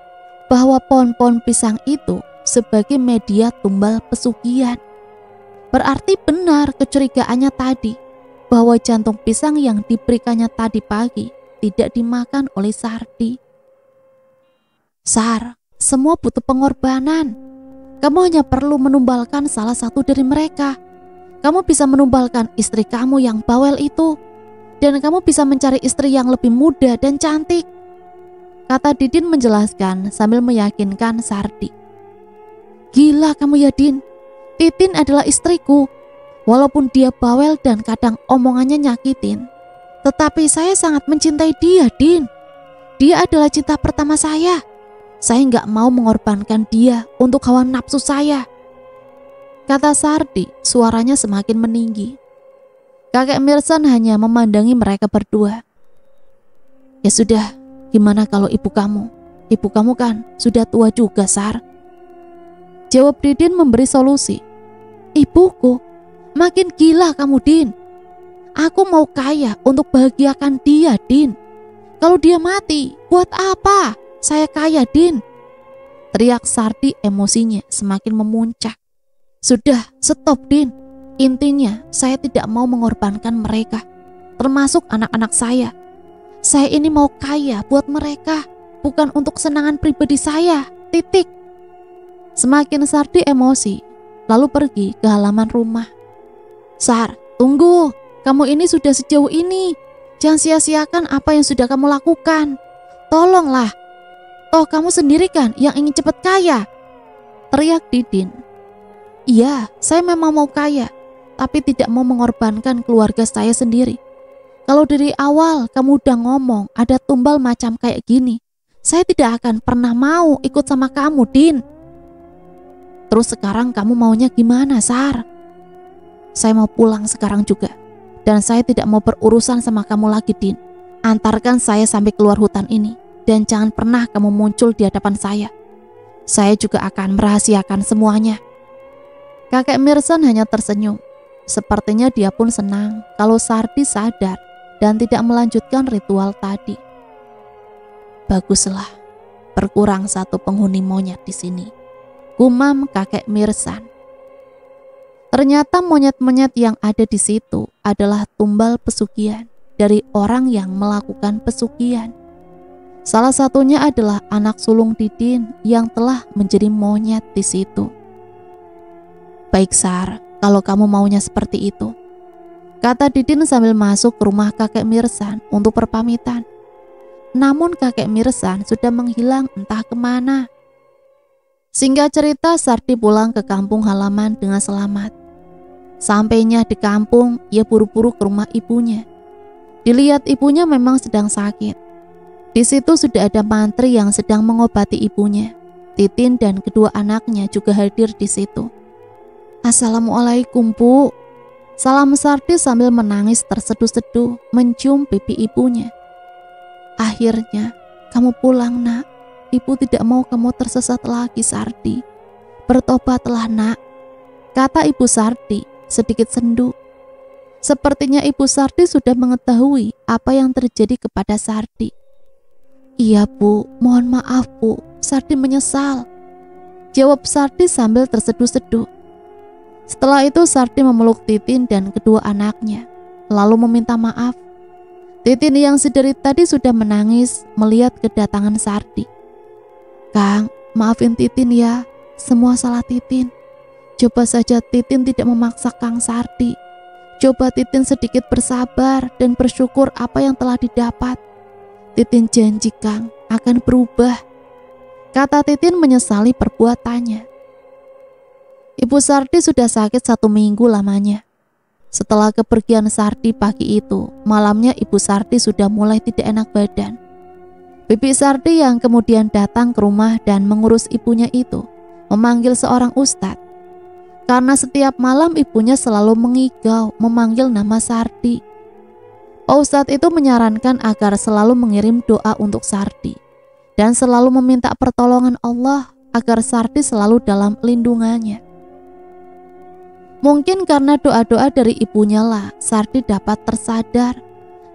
bahwa pohon-pohon pisang itu sebagai media tumbal pesugihan? Berarti benar kecurigaannya tadi, bahwa jantung pisang yang diberikannya tadi pagi tidak dimakan oleh Sardi. Sar, semua butuh pengorbanan. Kamu hanya perlu menumbalkan salah satu dari mereka. Kamu bisa menumbalkan istri kamu yang bawel itu, dan kamu bisa mencari istri yang lebih muda dan cantik, kata Didin menjelaskan sambil meyakinkan Sardi. Gila kamu ya Din, Titin adalah istriku. Walaupun dia bawel dan kadang omongannya nyakitin, tetapi saya sangat mencintai dia, Din. Dia adalah cinta pertama saya. Saya nggak mau mengorbankan dia untuk hawa nafsu saya, kata Sardi, suaranya semakin meninggi. Kakek Mirsan hanya memandangi mereka berdua. Ya sudah, gimana kalau ibu kamu? Ibu kamu kan sudah tua juga, Sar, jawab Didin memberi solusi. Ibuku? Makin gila kamu, Din. Aku mau kaya untuk bahagiakan dia, Din. Kalau dia mati, buat apa saya kaya, Din? Teriak Sardi, emosinya semakin memuncak. Sudah, stop, Din. Intinya, saya tidak mau mengorbankan mereka, termasuk anak-anak saya. Saya ini mau kaya buat mereka, bukan untuk kesenangan pribadi saya, titik. Semakin Sardi emosi, lalu pergi ke halaman rumah. Sar, tunggu, kamu ini sudah sejauh ini. Jangan sia-siakan apa yang sudah kamu lakukan. Tolonglah, toh kamu sendiri kan yang ingin cepat kaya, teriak Didin. Iya, saya memang mau kaya, tapi tidak mau mengorbankan keluarga saya sendiri. Kalau dari awal kamu udah ngomong ada tumbal macam kayak gini, saya tidak akan pernah mau ikut sama kamu, Din. Terus sekarang kamu maunya gimana, Sar? Saya mau pulang sekarang juga. Dan saya tidak mau berurusan sama kamu lagi, Din. Antarkan saya sampai keluar hutan ini. Dan jangan pernah kamu muncul di hadapan saya. Saya juga akan merahasiakan semuanya. Kakek Mirsan hanya tersenyum. Sepertinya dia pun senang kalau Sardi sadar dan tidak melanjutkan ritual tadi. Baguslah, berkurang satu penghuni monyet di sini, gumam kakek Mirsan. Ternyata monyet-monyet yang ada di situ adalah tumbal pesugihan dari orang yang melakukan pesugihan. Salah satunya adalah anak sulung Didin yang telah menjadi monyet di situ. Baik, Sar, kalau kamu maunya seperti itu, kata Didin sambil masuk ke rumah kakek Mirsan untuk berpamitan. Namun kakek Mirsan sudah menghilang entah kemana. Singkat cerita, Sardi pulang ke kampung halaman dengan selamat. Sampainya di kampung, ia buru-buru ke rumah ibunya. Dilihat ibunya memang sedang sakit. Di situ sudah ada mantri yang sedang mengobati ibunya. Titin dan kedua anaknya juga hadir di situ. Assalamualaikum, Bu. Salam Sardi sambil menangis terseduh-seduh mencium pipi ibunya. Akhirnya, kamu pulang, Nak. Ibu tidak mau kamu tersesat lagi, Sardi. Bertobatlah, Nak, kata Ibu Sardi sedikit sendu. Sepertinya Ibu Sardi sudah mengetahui apa yang terjadi kepada Sardi. Iya, Bu, mohon maaf, Bu. Sardi menyesal, jawab Sardi sambil terseduh-seduh. Setelah itu Sardi memeluk Titin dan kedua anaknya, lalu meminta maaf. Titin yang sedari tadi sudah menangis melihat kedatangan Sardi. Kang, maafin Titin ya, semua salah Titin. Coba saja Titin tidak memaksa Kang Sardi. Coba Titin sedikit bersabar dan bersyukur apa yang telah didapat. Titin janji Kang akan berubah, kata Titin menyesali perbuatannya. Ibu Sardi sudah sakit 1 minggu lamanya. Setelah kepergian Sardi pagi itu, malamnya Ibu Sardi sudah mulai tidak enak badan. Bibi Sardi yang kemudian datang ke rumah dan mengurus ibunya itu, memanggil seorang ustadz. Karena setiap malam ibunya selalu mengigau memanggil nama Sardi. Pak ustadz itu menyarankan agar selalu mengirim doa untuk Sardi dan selalu meminta pertolongan Allah agar Sardi selalu dalam lindungannya. Mungkin karena doa-doa dari ibunya lah Sardi dapat tersadar,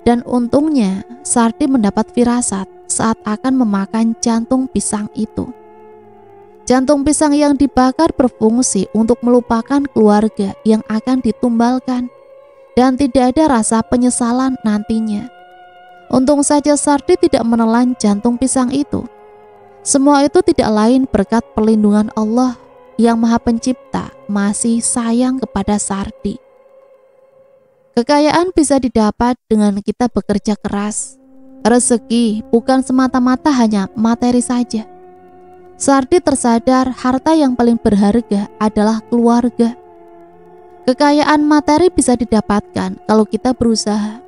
dan untungnya Sardi mendapat firasat saat akan memakan jantung pisang itu. Jantung pisang yang dibakar berfungsi untuk melupakan keluarga yang akan ditumbalkan dan tidak ada rasa penyesalan nantinya. Untung saja Sardi tidak menelan jantung pisang itu. Semua itu tidak lain berkat perlindungan Allah yang Maha Pencipta masih sayang kepada Sardi. Kekayaan bisa didapat dengan kita bekerja keras. Rezeki bukan semata-mata hanya materi saja. Sardi tersadar harta yang paling berharga adalah keluarga. Kekayaan materi bisa didapatkan kalau kita berusaha,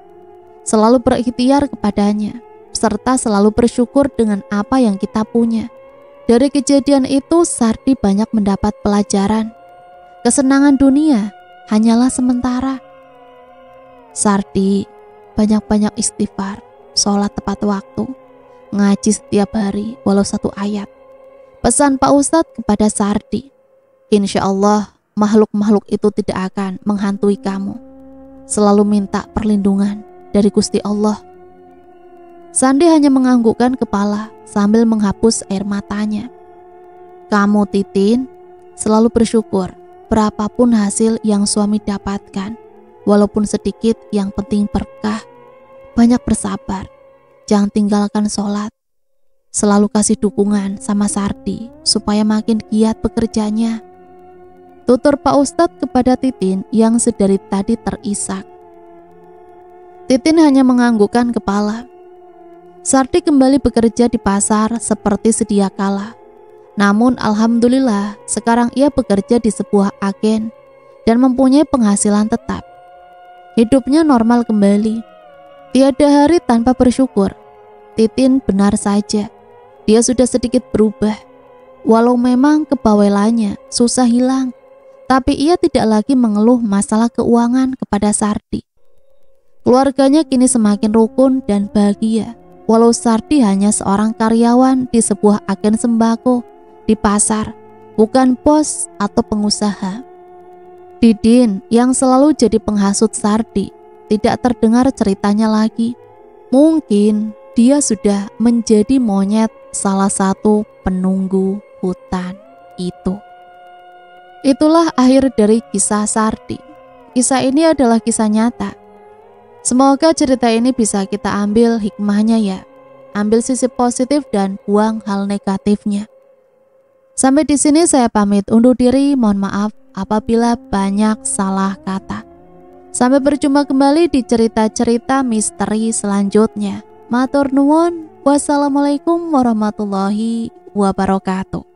selalu berikhtiar kepadanya, serta selalu bersyukur dengan apa yang kita punya. Dari kejadian itu, Sardi banyak mendapat pelajaran. Kesenangan dunia hanyalah sementara. Sardi banyak-banyak istighfar, sholat tepat waktu, ngaji setiap hari walau 1 ayat. Pesan Pak Ustadz kepada Sardi, insya Allah makhluk-makhluk itu tidak akan menghantui kamu. Selalu minta perlindungan dari Gusti Allah. Sandi hanya menganggukkan kepala sambil menghapus air matanya. Kamu Titin selalu bersyukur berapapun hasil yang suami dapatkan, walaupun sedikit, yang penting berkah. Banyak bersabar, jangan tinggalkan sholat. Selalu kasih dukungan sama Sardi supaya makin giat bekerjanya, tutur Pak Ustadz kepada Titin yang sedari tadi terisak. Titin hanya menganggukkan kepala. Sardi kembali bekerja di pasar seperti sedia kala. Namun alhamdulillah sekarang ia bekerja di sebuah agen dan mempunyai penghasilan tetap. Hidupnya normal kembali. Tiada hari tanpa bersyukur. Titin benar saja, dia sudah sedikit berubah. Walau memang kebawelannya susah hilang, tapi ia tidak lagi mengeluh masalah keuangan kepada Sardi. Keluarganya kini semakin rukun dan bahagia, walau Sardi hanya seorang karyawan di sebuah agen sembako di pasar, bukan bos atau pengusaha. Didin yang selalu jadi penghasut Sardi tidak terdengar ceritanya lagi. Mungkin dia sudah menjadi monyet salah satu penunggu hutan itu. Itulah akhir dari kisah Sardi. Kisah ini adalah kisah nyata. Semoga cerita ini bisa kita ambil hikmahnya ya. Ambil sisi positif dan buang hal negatifnya. Sampai di sini saya pamit undur diri. Mohon maaf apabila banyak salah kata. Sampai berjumpa kembali di cerita-cerita misteri selanjutnya. Matur nuwun. Wassalamualaikum warahmatullahi wabarakatuh.